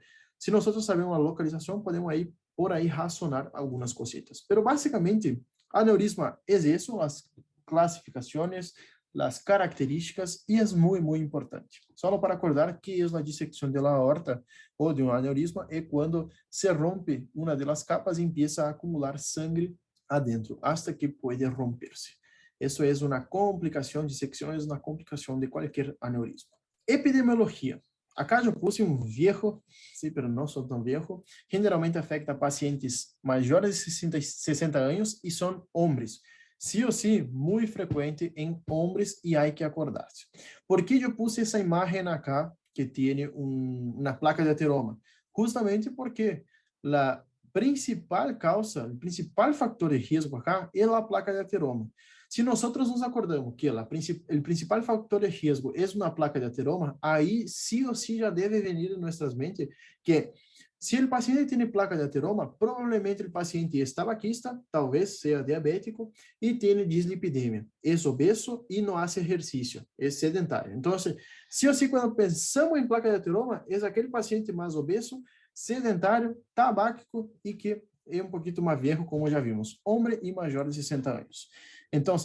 nós sabemos a localização, podemos aí por aí razonar algumas cositas. Pero básicamente, aneurisma é isso, as classificações, as características, e é muito importante. Só para acordar que é a dissecção da aorta ou de um aneurisma é quando se rompe uma das capas e empieza a acumular sangue adentro, hasta que puede romperse. Eso es una complicación, disección es una complicación de cualquier aneurisma. Epidemiología. Acá yo puse un viejo, sí, pero no soy tan viejo. Generalmente afecta a pacientes mayores de 60 años y son hombres. Sí o sí, muy frecuente en hombres y hay que acordarse. ¿Por qué yo puse esa imagen acá que tiene una placa de ateroma? Justamente porque la principal causa, o principal fator de risco acá é a placa de ateroma. se nós nos acordamos que o principal fator de risco é uma placa de ateroma, aí sim ou sim já deve vir em nossas mentes que se o paciente tem placa de ateroma, provavelmente o paciente é tabaquista, talvez seja diabético e tem dislipidemia, é obeso e não faz exercício, é sedentário. Então, se ou sim, quando pensamos em placa de ateroma, é aquele paciente mais obeso, sedentário, tabáquico e que é um pouquinho mais viejo, como já vimos, homem e maior de 60 anos. Então,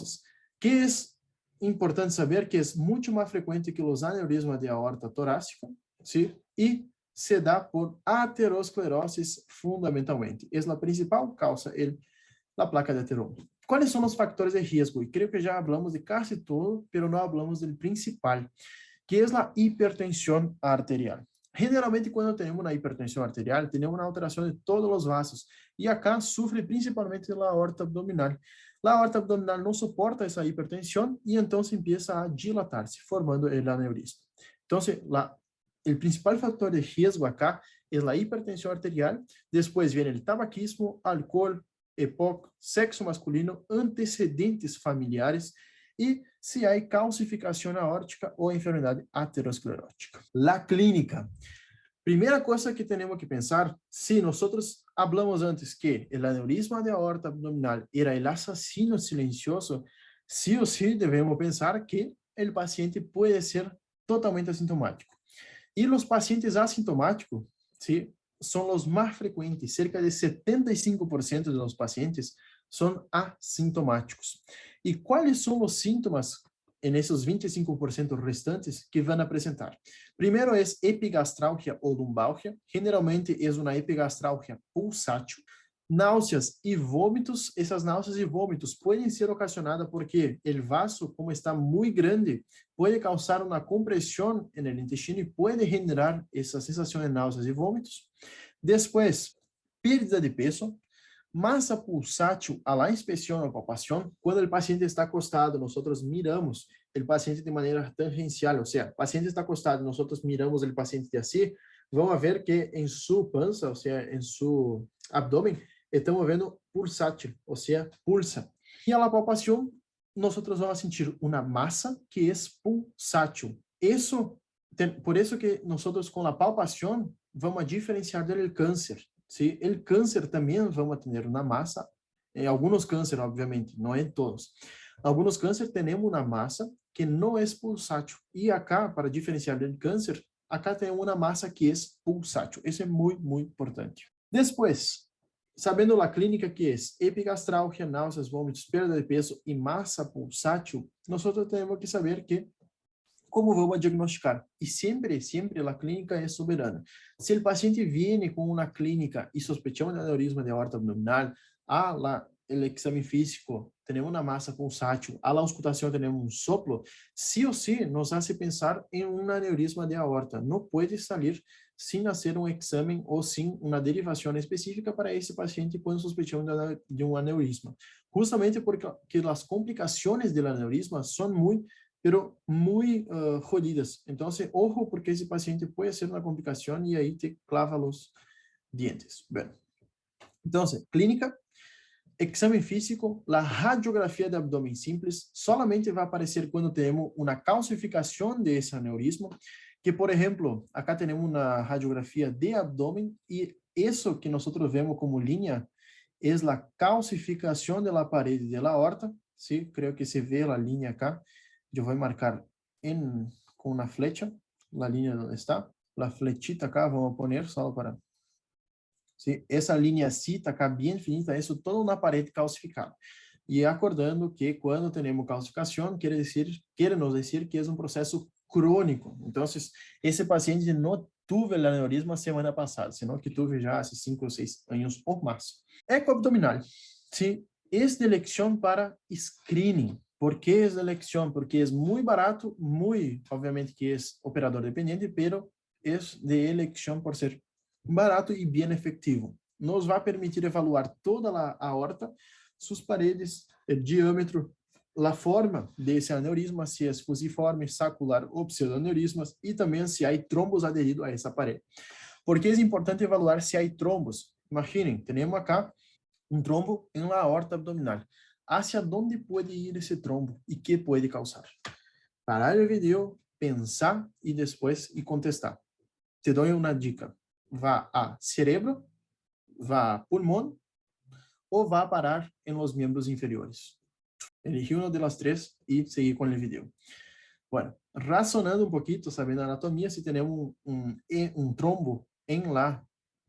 que é importante saber que é muito mais frequente que os aneurismas de aorta torácica, ¿sí? E se dá por aterosclerose fundamentalmente. É a principal causa da placa de ateroma. Quais são os fatores de risco? E creio que já falamos de quase todo, mas não falamos do principal, que é a hipertensão arterial. Generalmente, quando temos uma hipertensão arterial, temos uma alteração de todos os vasos. E acá sofre principalmente a aorta abdominal. A aorta abdominal não suporta essa hipertensão e então se empieza a dilatar-se, formando o aneurisma. Então, o principal fator de risco acá é a hipertensão arterial. Depois vem o tabaquismo, álcool, EPOC, sexo masculino, antecedentes familiares e se há calcificação aórtica ou enfermidade aterosclerótica. La clínica. Primeira coisa que temos que pensar, se nós hablamos antes que o aneurisma de aorta abdominal era o assassino silencioso, sim ou sim devemos pensar que o paciente pode ser totalmente assintomático. E os pacientes assintomáticos, sim, são os mais frequentes, cerca de 75% dos pacientes são assintomáticos. E quais são os sintomas nesses 25% restantes que vão apresentar? Primeiro é epigastralgia ou lumbalgia, generalmente é uma epigastralgia pulsátil. Náuseas e vômitos, essas náuseas e vômitos podem ser ocasionadas porque o vaso, como está muito grande, pode causar uma compressão no intestino e pode generar essa sensação de náuseas e vômitos. Depois, perda de peso, massa pulsátil a la inspeção ou palpação. Quando o paciente está acostado, nós miramos o paciente de maneira tangencial, ou seja, o paciente está acostado, nós miramos o paciente de assim, vamos ver que em sua pança, ou seja, em seu abdômen, estamos vendo pulsátil, ou seja, pulsa. E a la palpação, nós vamos sentir uma massa que é pulsátil. Por isso que nós com a palpação vamos diferenciar do câncer. Se o câncer também vamos ter uma massa, em alguns cânceres, obviamente, não em todos. Alguns cânceres temos uma massa que não é pulsátil. E acá, para diferenciar do câncer, acá tem uma massa que é pulsátil. Isso é muito, muito importante. Depois, sabendo a clínica que é epigastralgia, náuseas, vômitos, perda de peso e massa pulsátil, nós temos que saber como vamos diagnosticar. E sempre a clínica é soberana. Se o paciente vem com uma clínica e sospechamos de aneurisma de aorta abdominal, o exame físico, temos uma massa pulsátil, a auscultação temos um soplo, sim ou sim nos hace pensar em um aneurisma de aorta. Não pode sair sem fazer um exame ou sem uma derivação específica para esse paciente quando sospechamos de um aneurisma. Justamente porque as complicações do aneurisma são muito jodidas. Então, ojo, porque esse paciente pode ser uma complicação e aí te clava os dientes. Bem, então, clínica, exame físico, a radiografia de abdômen simples solamente vai aparecer quando temos uma calcificação desse aneurisma, que, por exemplo, acá temos uma radiografia de abdômen e isso que nós vemos como linha é a calcificação da parede da aorta. Sí, creo que se vê a linha acá. Eu vou marcar com uma flecha, a linha onde está. A flechita acá, vamos poner só para... Sí, essa linha assim está acá bem finita, isso todo na parede calcificada. E acordando que quando temos calcificação, quer nos dizer que é um processo crônico. Então, esse paciente não teve o aneurisma semana passada, senão que teve já há 5 ou 6 anos ou mais. Eco abdominal. Sí, é de eleição para screening. ¿Por qué es de elección? Porque es muy barato, obviamente que es operador dependiente, pero es de elección por ser barato y bien efectivo. Nos va a permitir evaluar toda la aorta, sus paredes, el diámetro, la forma de ese aneurisma, si es fusiforme, sacular o pseudoaneurismas, y también si hay trombos adheridos a esa pared. ¿Por qué es importante evaluar si hay trombos? Imaginen, tenemos acá un trombo en la aorta abdominal. hacia dónde puede ir ese trombo y qué puede causar. Parar el video, pensar y después contestar. Te doy una dica. Va a cerebro, va a pulmón o va a parar en los miembros inferiores. Elegí uno de las tres y seguí con el video. Bueno, razonando un poquito, sabiendo anatomía, si tenemos un trombo en la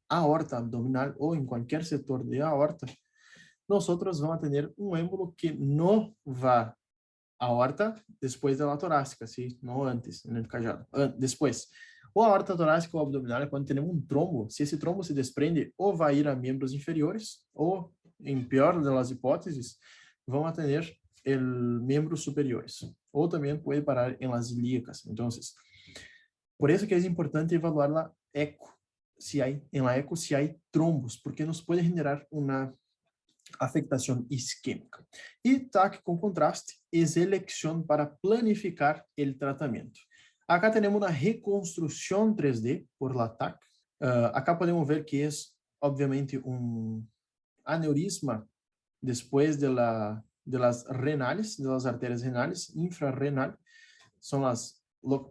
aorta abdominal o en cualquier sector de aorta, nosotros vamos a tener un émbolo que no va a aorta después de la torácica, ¿sí? No antes, en el callado, después. O aorta torácica o abdominal, cuando tenemos un trombo, si ese trombo se desprende, o va a ir a miembros inferiores, o, en peor de las hipótesis, vamos a tener el miembros superiores, o también puede parar en las ilíacas. Entonces, por eso que es importante evaluar la eco, en la eco si hay trombos, porque nos puede generar una afectación isquémica. Y TAC con contraste es elección para planificar el tratamiento. Acá tenemos una reconstrucción 3D por la TAC. Acá podemos ver que es obviamente un aneurisma después de las renales, de las arterias renales, infrarrenal,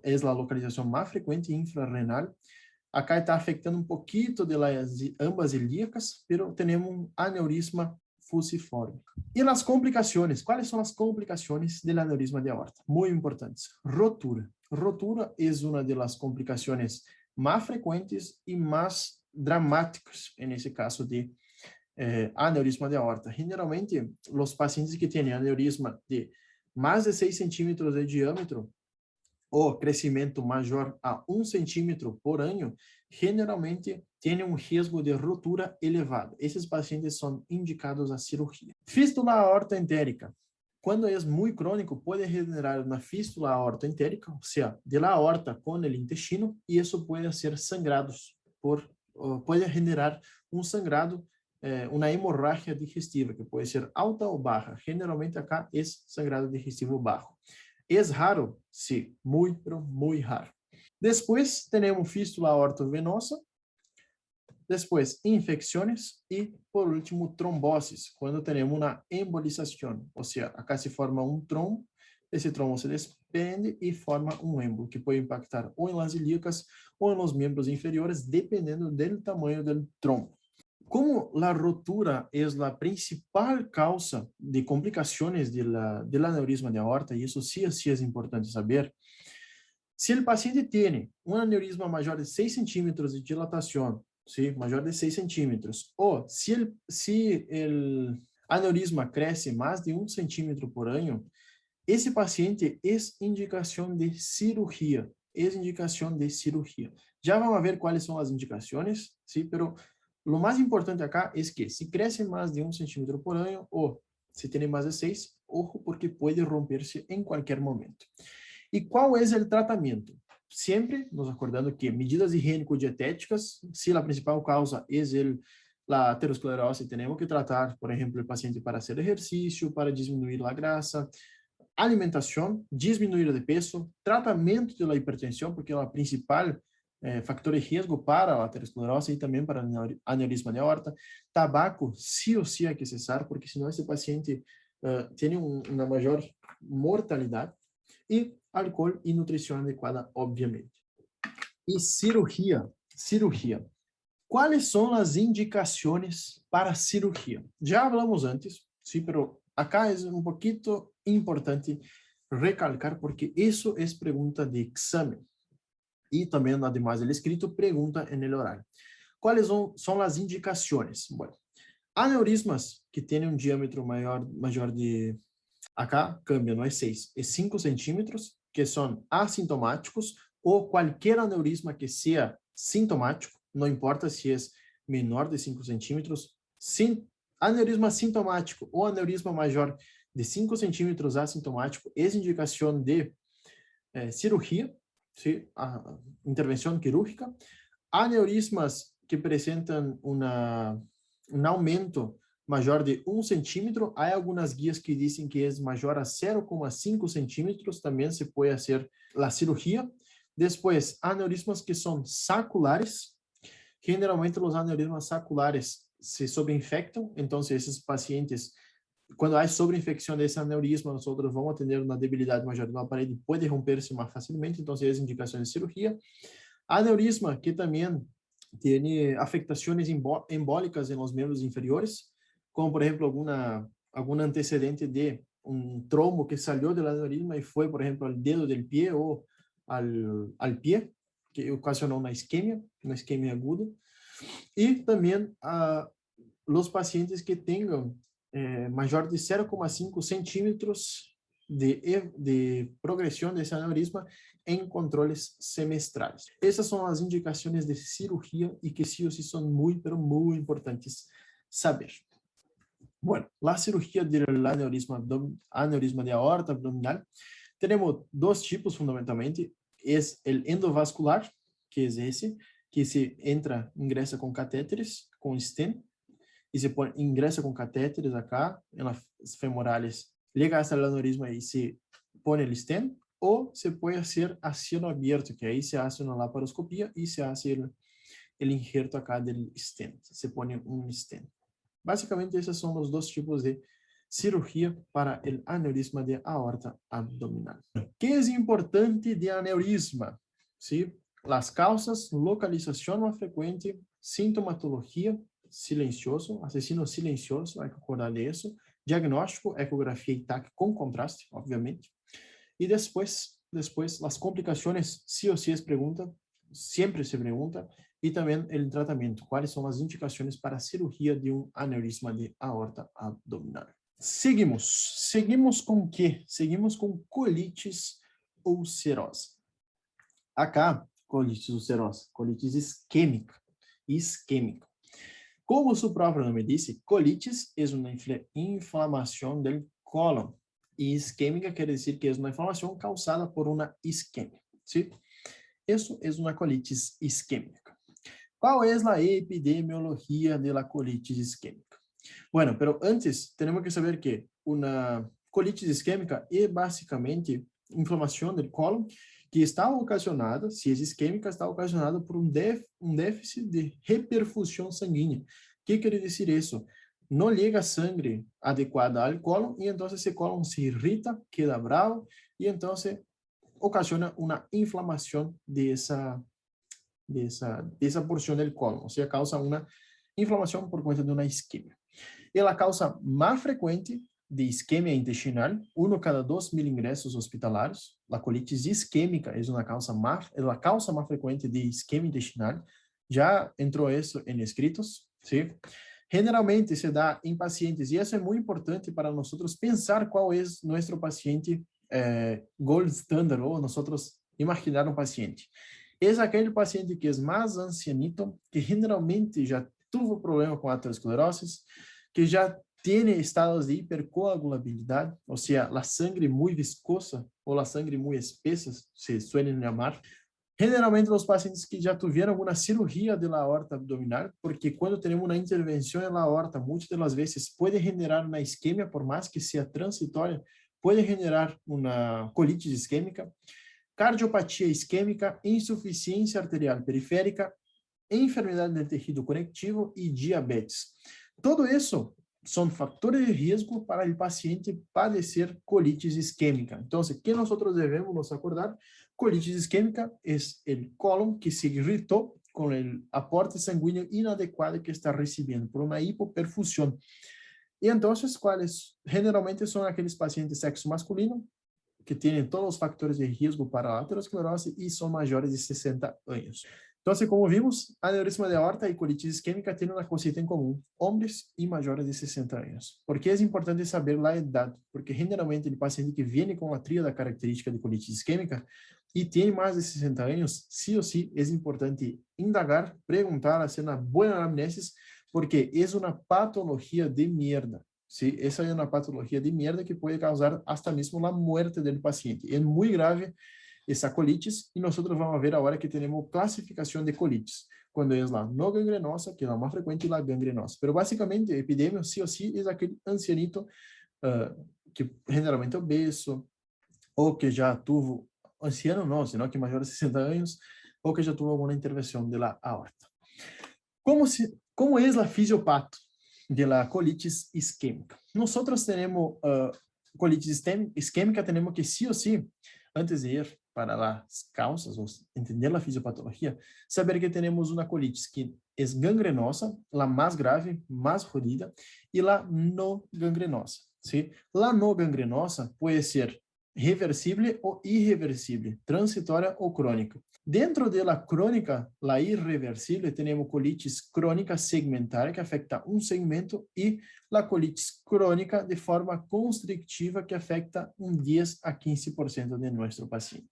es la localización más frecuente, infrarrenal. Acá está afectando un poquito de ambas ilíacas, pero tenemos un aneurisma fusiforme. Y las complicaciones, ¿cuáles son las complicaciones del aneurisma de aorta? Muy importantes. Rotura. Rotura es una de las complicaciones más frecuentes y más dramáticas en ese caso de aneurisma de aorta. Generalmente, los pacientes que tienen aneurisma de más de 6 centímetros de diâmetro o crescimento maior a 1 centímetro por ano, generalmente têm um risco de ruptura elevado. Esses pacientes são indicados a cirurgia. Fístula aorta entérica. Quando é muito crônico, pode generar uma fístula aorta entérica, ou seja, de la aorta com o intestino, e isso pode ser sangrados pode generar um sangrado, uma hemorragia digestiva, que pode ser alta ou baixa. Generalmente acá é sangrado digestivo baixo. Es raro, sí, muy, pero muy raro. Después tenemos fístula aortovenosa, después infecciones y por último trombosis, cuando tenemos una embolización, o sea, acá se forma un trombo, ese trombo se desprende y forma un émbolo que puede impactar o en las ilíacas o en los miembros inferiores, dependiendo del tamaño del trombo. Como la rotura es la principal causa de complicaciones del aneurisma de aorta, y eso sí es importante saber, si el paciente tiene un aneurisma mayor de 6 centímetros de dilatación, ¿sí? Mayor de 6 centímetros, o si el aneurisma crece más de 1 centímetro por año, ese paciente es indicación de cirugía, Ya vamos a ver cuáles son las indicaciones, ¿sí? Pero lo más importante acá es que si crece más de 1 centímetro por año o si tiene más de 6, ojo porque puede romperse en cualquier momento. ¿Y cuál es el tratamiento? Siempre nos acordando que medidas higiénico-dietéticas, si la principal causa es la aterosclerose, tenemos que tratar, por ejemplo, el paciente para hacer ejercicio, para disminuir la grasa, alimentación, disminuir de peso, tratamento de la hipertensión, porque es la principal factor de riesgo para a aterosclerose e também para aneurisma de aorta. Tabaco, sí o sí hay que cesar, porque senão esse paciente tem uma maior mortalidade. E álcool e nutrição adequada, obviamente. E cirurgia. ¿Cuáles são as indicações para cirurgia? Já hablamos antes, sí, pero acá é um poquito importante recalcar, porque isso é pergunta de exame. Y también, además del escrito, pregunta en el oral. ¿Cuáles son las indicaciones? Bueno, aneurismas que tienen un diámetro mayor de, acá cambia, no es 6, es 5 centímetros, que son asintomáticos, o cualquier aneurisma que sea sintomático, no importa si es menor de 5 centímetros, aneurisma sintomático o aneurisma mayor de 5 centímetros asintomático, es indicación de cirugía, ¿sí? Intervención quirúrgica. Aneurismas que presentan un aumento mayor de 1 centímetro. Hay algunas guías que dicen que es mayor a 0,5 centímetros. También se puede hacer la cirugía. Después, aneurismas que son saculares. Generalmente los aneurismas saculares se sobreinfectan. Entonces, esos pacientes Quando há sobreinfecção desse aneurisma, nós vamos ter uma debilidade maior da parede, pode romper-se mais facilmente, então, as indicações de cirurgia. Aneurisma, que também tem afectações embólicas em los membros inferiores, como, por exemplo, algum antecedente de um trombo que saiu do aneurisma e foi, por exemplo, ao dedo del pé ou al pé, que ocasionou uma isquemia aguda. E também os pacientes que tenham maior de 0,5 centímetros de progressão desse aneurisma em controles semestrais. Essas são as indicações de cirurgia e que sí o sí são muito, pero muy importantes saber. Bueno, la cirugía del aneurisma de aorta abdominal, tenemos dos tipos fundamentalmente. Es el endovascular, que es ese, que se ingresa con catéteres, con stent, y se ingresa con catéteres acá, en las femorales, llega hasta el aneurisma y se pone el stent, o se puede hacer a cielo abierto, que ahí se hace una laparoscopía y se hace el injerto acá del stent, se pone un stent. Básicamente, esses são os dois tipos de cirurgia para o aneurisma de aorta abdominal. O que é importante de aneurisma? ¿Sí? As causas, localização mais frequente, sintomatologia, silencioso, assassino silencioso, hay que acordar de isso, diagnóstico, ecografia e TAC com contraste, obviamente. E depois, as complicações, sí ou sí es pregunta, sempre se pergunta, e também o tratamento, quais são as indicações para a cirurgia de um aneurisma de aorta abdominal. Seguimos com o quê? Seguimos com colites ulcerosa. Acá, colites ulcerosa, colites isquêmica. Como o próprio nome diz, colites é uma inflamação do cólon, e isquêmica quer dizer que é uma inflamação causada por uma isquemia, ¿sí? Isso é uma colitis isquêmica. ¿Cuál es la epidemiología de la colitis isquémica? Bueno, pero antes tenemos que saber que una colitis isquémica es básicamente inflamación del colon que está ocasionada, si es isquémica, está ocasionada por un déficit de reperfusión sanguínea. ¿Qué quiere decir eso? No llega sangre adecuada al colon y entonces ese colon se irrita, queda bravo y entonces ocasiona una inflamación de esa porción del colon, o sea, causa una inflamación por cuenta de una isquemia. Y la causa más frecuente de isquemia intestinal, 1 cada 2.000 ingressos hospitalarios, la colitis isquémica es la causa más frecuente de isquemia intestinal, ya entró eso en escritos, ¿sí? Generalmente se da en pacientes, y eso es muy importante para nosotros pensar cuál es nuestro paciente gold standard, o nosotros imaginar un paciente. É aquele paciente que é mais ancianito, que generalmente já teve problema com aterosclerose, que já tem estados de hipercoagulabilidade, ou seja, a sangre muito viscosa ou a sangre muito espessa, se suelen chamar. Generalmente, os pacientes que já tiveram alguma cirurgia de la aorta abdominal, porque quando temos uma intervenção na aorta, muitas das vezes pode generar uma isquemia, por mais que seja transitória, pode generar uma colitis isquêmica. Cardiopatia isquêmica, insuficiência arterial periférica, enfermidade do tecido conectivo e diabetes. Tudo isso são fatores de risco para o paciente padecer colitis isquêmica. Então, o que nós devemos nos acordar? Colitis isquêmica é o cólon que se irritou com o aporte sanguíneo inadequado que está recebendo por uma hipoperfusão. E então, quais generalmente são aqueles pacientes de sexo masculino que têm todos os fatores de risco para a aterosclerose e são maiores de 60 anos. Então, como vimos, aneurisma de aorta e colitis isquêmica têm uma coisa em comum, homens e maiores de 60 anos. Por que é importante saber a idade? Porque generalmente o paciente que vem com a tríada característica de colitis isquêmica e tem mais de 60 anos, sí ou sí, é importante indagar, perguntar, fazer uma boa anamnese, porque é uma patologia de mierda. Sí, esa es una patología de mierda que puede causar hasta mismo la muerte del paciente. Es muy grave esa colitis y nosotros vamos a ver ahora que tenemos clasificación de colitis, cuando es la no gangrenosa, que es la más frecuente, y la gangrenosa. Pero básicamente, epidemia sí o sí es aquel ancianito que generalmente obeso, o que ya tuvo, anciano no, sino que mayor de 60 años, o que ya tuvo alguna intervención de la aorta. ¿Cómo es la fisiopato? de la colitis isquémica. Nosotros tenemos colitis isquémica, tenemos que sí o sí, antes de ir para las causas, o entender la fisiopatología, saber que tenemos una colitis que es gangrenosa, la más grave, más jodida, y la no gangrenosa, ¿sí? La no gangrenosa puede ser reversible o irreversible, transitoria o crónica. Dentro de la crónica, la irreversible, tenemos colitis crónica segmentária, que afecta um segmento, e la colitis crônica de forma constrictiva, que afecta 10 a 15% de nosso paciente.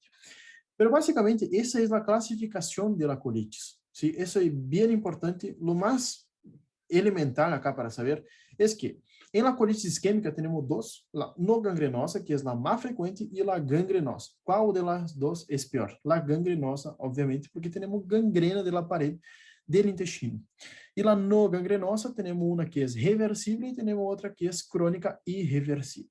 Pero básicamente, essa é a classificação de la colitis. ¿Sí? Eso es bien importante. Lo más elemental acá para saber es que en la colitis isquémica tenemos dos, la no gangrenosa, que es la más frecuente, y la gangrenosa. ¿Cuál de las dos es peor? La gangrenosa, obviamente, porque tenemos gangrena de la pared del intestino. Y la no gangrenosa tenemos una que es reversible y tenemos otra que es crónica irreversible.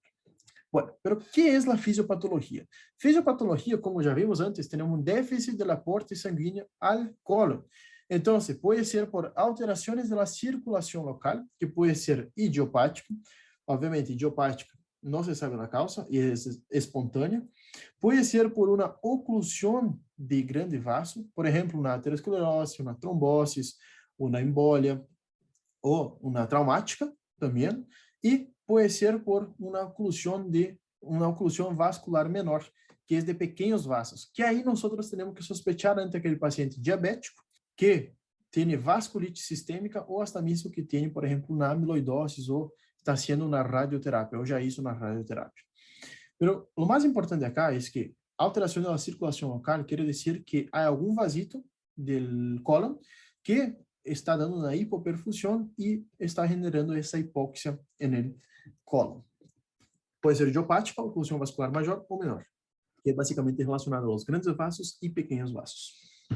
Bueno, pero ¿qué es la fisiopatología? Fisiopatología, como ya vimos antes, tenemos un déficit del aporte sanguíneo al colon. Entonces, puede ser por alteraciones de la circulación local, que puede ser idiopática. Obviamente, idiopática no se sabe la causa y es espontánea. Puede ser por una oclusión de grande vaso, por ejemplo, una aterosclerosis, una trombosis, una embolia o una traumática también. Y puede ser por una oclusión vascular menor, que es de pequeños vasos, que ahí nosotros tenemos que sospechar ante aquele paciente diabético que tiene vasculitis sistémica o hasta mismo que tiene, por ejemplo, una amiloidosis o está haciendo una radioterapia, o ya hizo una radioterapia. Pero lo más importante acá es que alteración de la circulación local quiere decir que hay algún vasito del colon que está dando una hipoperfusión y está generando esa hipoxia en el colon. Puede ser idiopática, oclusión vascular mayor o menor, que es básicamente relacionado a los grandes vasos y pequeños vasos.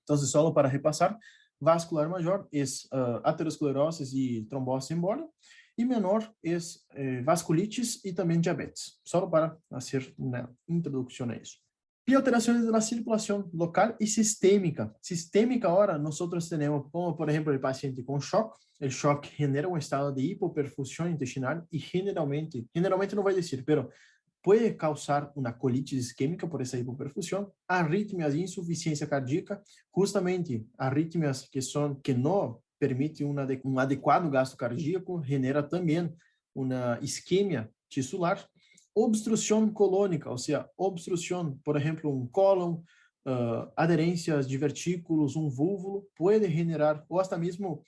Entonces, solo para repasar, vascular mayor es aterosclerosis y trombosis embólica, y menor es vasculitis y también diabetes, solo para hacer una introducción a eso. Y alteraciones de la circulación local y sistémica. Sistémica ahora nosotros tenemos como, por ejemplo, el paciente con shock. El shock genera un estado de hipoperfusión intestinal y generalmente no voy a decir, pero puede causar una colitis isquémica por esa hipoperfusión, arritmias y insuficiencia cardíaca, justamente arritmias que no permiten un adecuado gasto cardíaco, genera también una isquemia tisular, obstrucción colónica, o sea, obstrucción, por ejemplo, un colon, adherencias, divertículos, un vulvulo, puede generar, o hasta mismo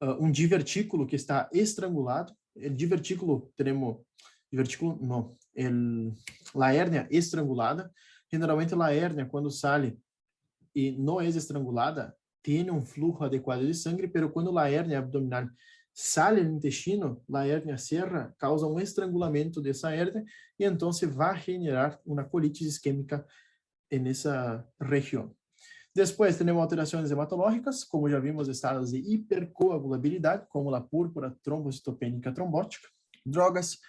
un divertículo que está estrangulado. El divertículo, la hérnia estrangulada. Generalmente la hérnia, cuando sale y no es estrangulada, tiene un flujo adecuado de sangre, pero cuando la hérnia abdominal sale del intestino, la hérnia cierra, causa un estrangulamiento de esa hérnia y entonces va a generar una colitis isquémica en esa región. Después tenemos alteraciones hematológicas, como ya vimos, estados de hipercoagulabilidad, como la púrpura trombocitopénica trombótica, drogas,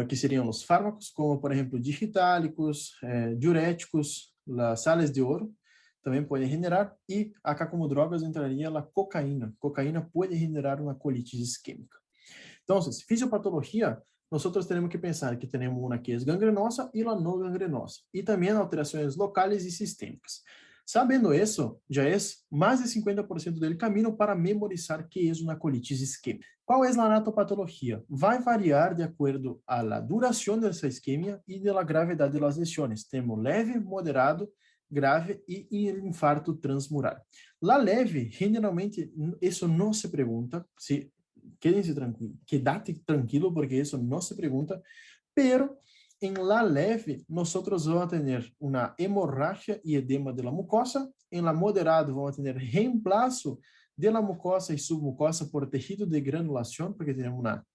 que seriam os fármacos, como, por exemplo, digitálicos, diuréticos, las sales de oro, também podem generar, e acá como drogas entraria a cocaína. Cocaína pode generar uma colitis isquémica. Então, fisiopatologia, nós temos que pensar que temos uma que é gangrenosa e a não gangrenosa, e também alterações locais e sistêmicas. Sabendo isso, já é mais de 50% do caminho para memorizar que é uma colitis isquémica. Qual é a anatopatologia? Vai variar de acordo à duração dessa isquemia e da gravidade das lesões. Temos leve, moderado, grave e infarto transmural. La leve, generalmente, isso não se pergunta, quédense tranquilo, quédate tranquilo porque isso não se pergunta, pero en la leve, nosotros vamos a tener una hemorragia y edema de la mucosa. En la moderada, vamos a tener reemplazo de la mucosa y submucosa por tejido de granulación, porque tenemos una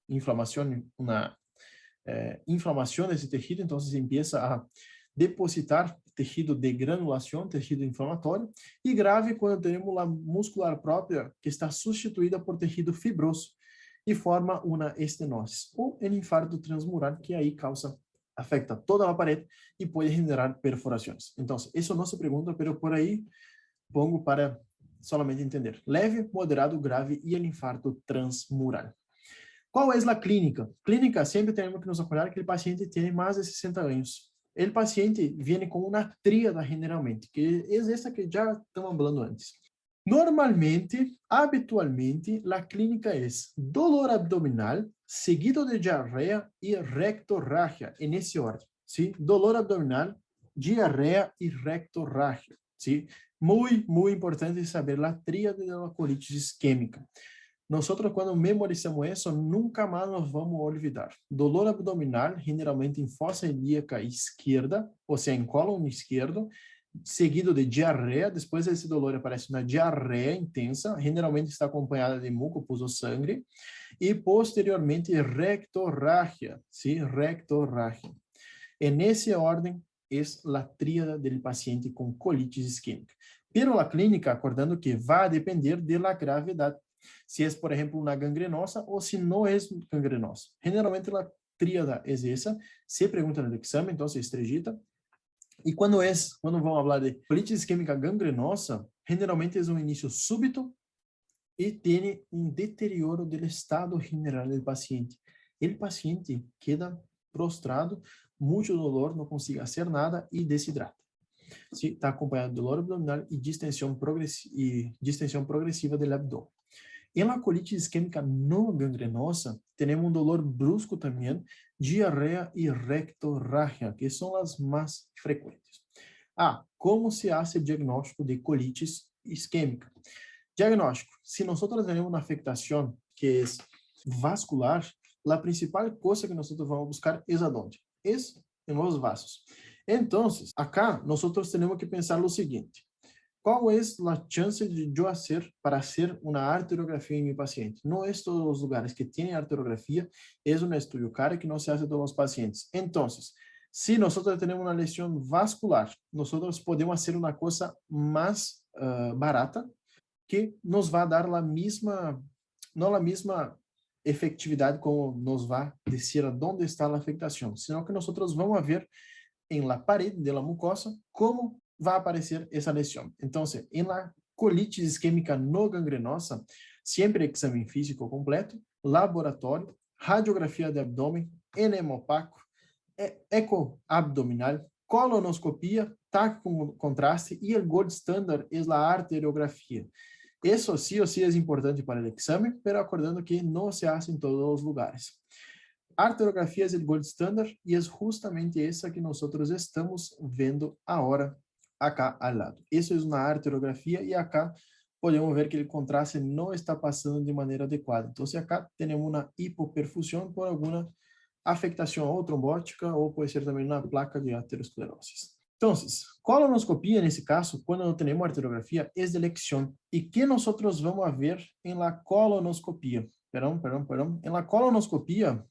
inflamación de ese tejido, entonces empieza a depositar tejido de granulación, tejido inflamatorio, y grave cuando tenemos la muscular propia que está sustituida por tejido fibroso y forma una estenosis, o el infarto transmural, que ahí afecta toda la pared y puede generar perforaciones. Entonces, eso no se pregunta, pero por ahí pongo para solamente entender. Leve, moderado, grave y el infarto transmural. Qual é a clínica? Clínica, sempre temos que nos acordar que o paciente tem mais de 60 anos. O paciente vem com uma tríada generalmente, que é essa que já estamos falando antes. Normalmente, habitualmente, a clínica é dolor abdominal, seguido de diarreia e rectorragia, nesse ordem. ¿Sí? Dolor abdominal, diarreia e rectorragia. ¿Sí? Muy importante saber a tríade da colite isquêmica. Nós, quando memorizamos isso, nunca mais nos vamos olvidar. Dolor abdominal, generalmente em fossa ilíaca esquerda, ou seja, em cólon esquerdo, seguido de diarreia. Depois desse dolor aparece uma diarreia intensa, generalmente está acompanhada de muco, pus ou sangue, e posteriormente rectorragia, sim, rectorragia. E nessa ordem é a tríada do paciente com colite isquêmica. Pero a clínica, acordando que vai depender da gravidade. Se é, por exemplo, uma gangrenosa ou se não é gangrenosa. Generalmente a tríada é essa. Se pergunta no exame, então se estrejita. E quando vamos falar de colite isquêmica gangrenosa, generalmente é um início súbito e tem um deterioro do estado general do paciente. O paciente queda prostrado, muito dolor, não consegue fazer nada e desidrata. Está acompanhado de dor abdominal e distensão progressiva do abdômen. Em la colite isquêmica não gangrenosa, temos um dolor brusco também, diarreia e rectorragia, que são as mais frequentes. Como se faz o diagnóstico de colitis isquêmica? Diagnóstico. Se nós temos uma afectação que é vascular, a principal coisa que nós vamos buscar é aonde? É em los vasos. Então, acá, nós temos que pensar o seguinte: qual é a chance de eu fazer para fazer uma arteriografia em meu paciente? Não é todos os lugares que têm arteriografia, é um estudo caro que não se faz a todos os pacientes. Então, se nós temos uma lesão vascular, nós podemos fazer uma coisa mais barata, que nos vai dar a mesma, não a mesma efetividade como nos vai dizer onde está a afectação, senão que nós vamos ver em la parede de la mucosa como vai aparecer essa lesão. Então, em la colite isquêmica no gangrenosa, sempre exame físico completo, laboratório, radiografia de abdômen, enema opaco, eco abdominal, colonoscopia, TAC com contraste e o gold standard é a arteriografia. Isso sim ou sim é importante para o exame, mas acordando que não se faz em todos os lugares. Arteriografia é o gold standard e é justamente essa que nós estamos vendo agora, acá ao lado. Isso é uma arteriografia e acá podemos ver que o contraste não está passando de maneira adequada. Então, acá temos uma hipoperfusão por alguma afectação ou trombótica ou pode ser também uma placa de aterosclerose. Então, colonoscopia, nesse caso, quando não temos arteriografia, é de elecção. E que nós vamos ver em la colonoscopia? Perdão. Em la colonoscopia,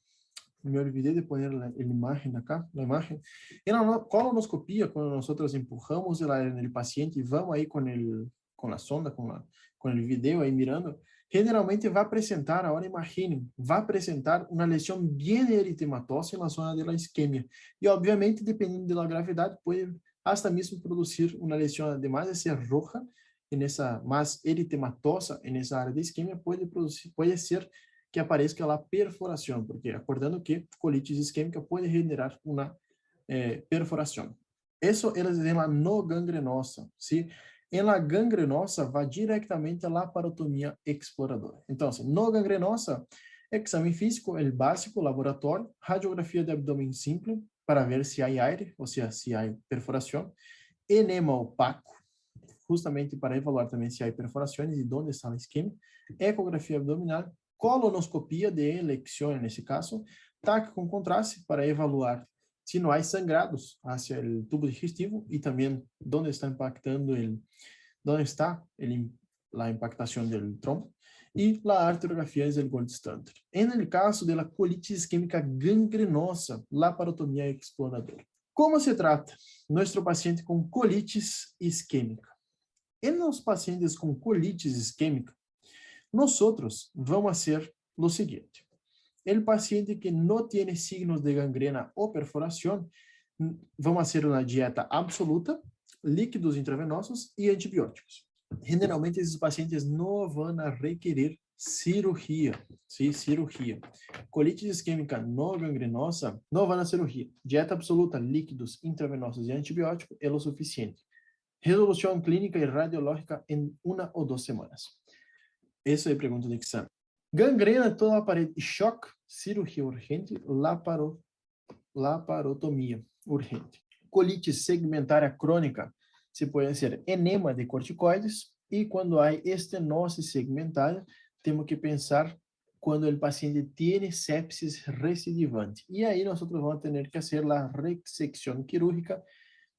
me olvidei de pôr a imagem acá, a imagem. Em la colonoscopia, quando nós empurramos o paciente e vamos aí com a sonda, com o vídeo aí mirando, generalmente vai apresentar, agora imaginem, vai apresentar uma lesão bem eritematosa na zona da isquemia. E, obviamente, dependendo da gravidade, pode até mesmo produzir uma lesão, además de ser roja, nessa mais eritematosa, nessa área da isquemia, pode ser que apareça a perfuração, porque acordando que colite isquêmica pode generar uma perfuração. Isso é a no gangrenosa, ¿sí? Em la gangrenosa, vai diretamente à laparotomia exploradora. Então, no gangrenosa, exame físico, o básico, laboratório, radiografia de abdômen simples, para ver se há aire, ou seja, se há perfuração, enema opaco, justamente para evaluar também se há perfurações e onde está a isquemia, ecografia abdominal, colonoscopia de elecção, nesse caso, TAC com contraste, para evaluar se não há sangrados hacia o tubo digestivo e também onde está impactando a impactação do trombo, e a arteriografia é o gold standard. No caso da colite isquêmica gangrenosa, laparotomia exploradora. Como se trata nosso paciente com colitis isquêmica? Nos pacientes com colitis isquêmica, nós vamos fazer o seguinte: o paciente que não tem signos de gangrena ou perfuração, vamos fazer uma dieta absoluta, líquidos intravenosos e antibióticos. Generalmente, esses pacientes não vão requerer Cirurgia, sim, cirurgia. Colite isquêmica não gangrenosa, não vai na cirurgia. Dieta absoluta, líquidos intravenosos e antibiótico é o suficiente. Resolução clínica e radiológica em 1 ou 2 semanas. Essa é a pergunta de exame. Gangrena toda a parede e choque, cirurgia urgente, laparotomia urgente. Colite segmentária crônica, se pode ser enema de corticoides, e quando há estenose segmentária, temos que pensar quando o paciente tem sepsis recidivante. E aí nós vamos ter que fazer a resecção quirúrgica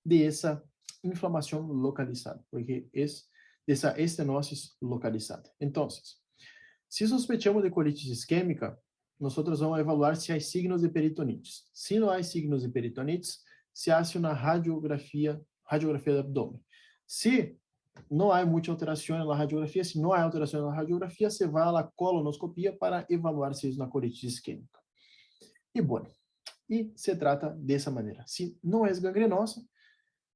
de essa inflamação localizada, porque é dessa estenose localizada. Então, se sospechamos de colite isquêmica, nós vamos evaluar se há signos de peritonites. Se não há signos de peritonites, se hace uma radiografia do abdômen. Se não há muita alteração na radiografia, se não há alteração na radiografia, se vai à colonoscopia para evaluar se é uma colite isquêmica. E bom, e se trata dessa maneira. Se não é gangrenosa,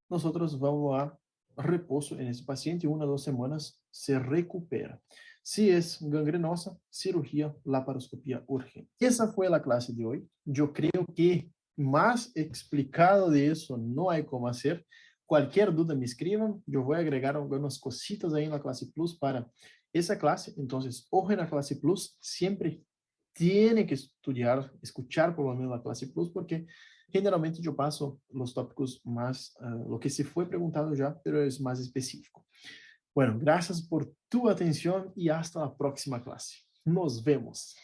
nós vamos a repouso nesse paciente, 1 ou 2 semanas se recupera. Se é gangrenosa, cirurgia, laparoscopia urgente. Essa foi a classe de hoje. Eu creio que mais explicado de isso não há como fazer. Qualquer dúvida me escrevam. Eu vou agregar algumas cositas aí na classe Plus para essa classe. Então, hoje na classe Plus, sempre tiene que estudiar, escuchar por lo menos la clase Plus, porque generalmente yo paso los tópicos más, lo que se fue preguntado ya, pero es más específico. Bueno, gracias por tu atención y hasta la próxima clase. Nos vemos.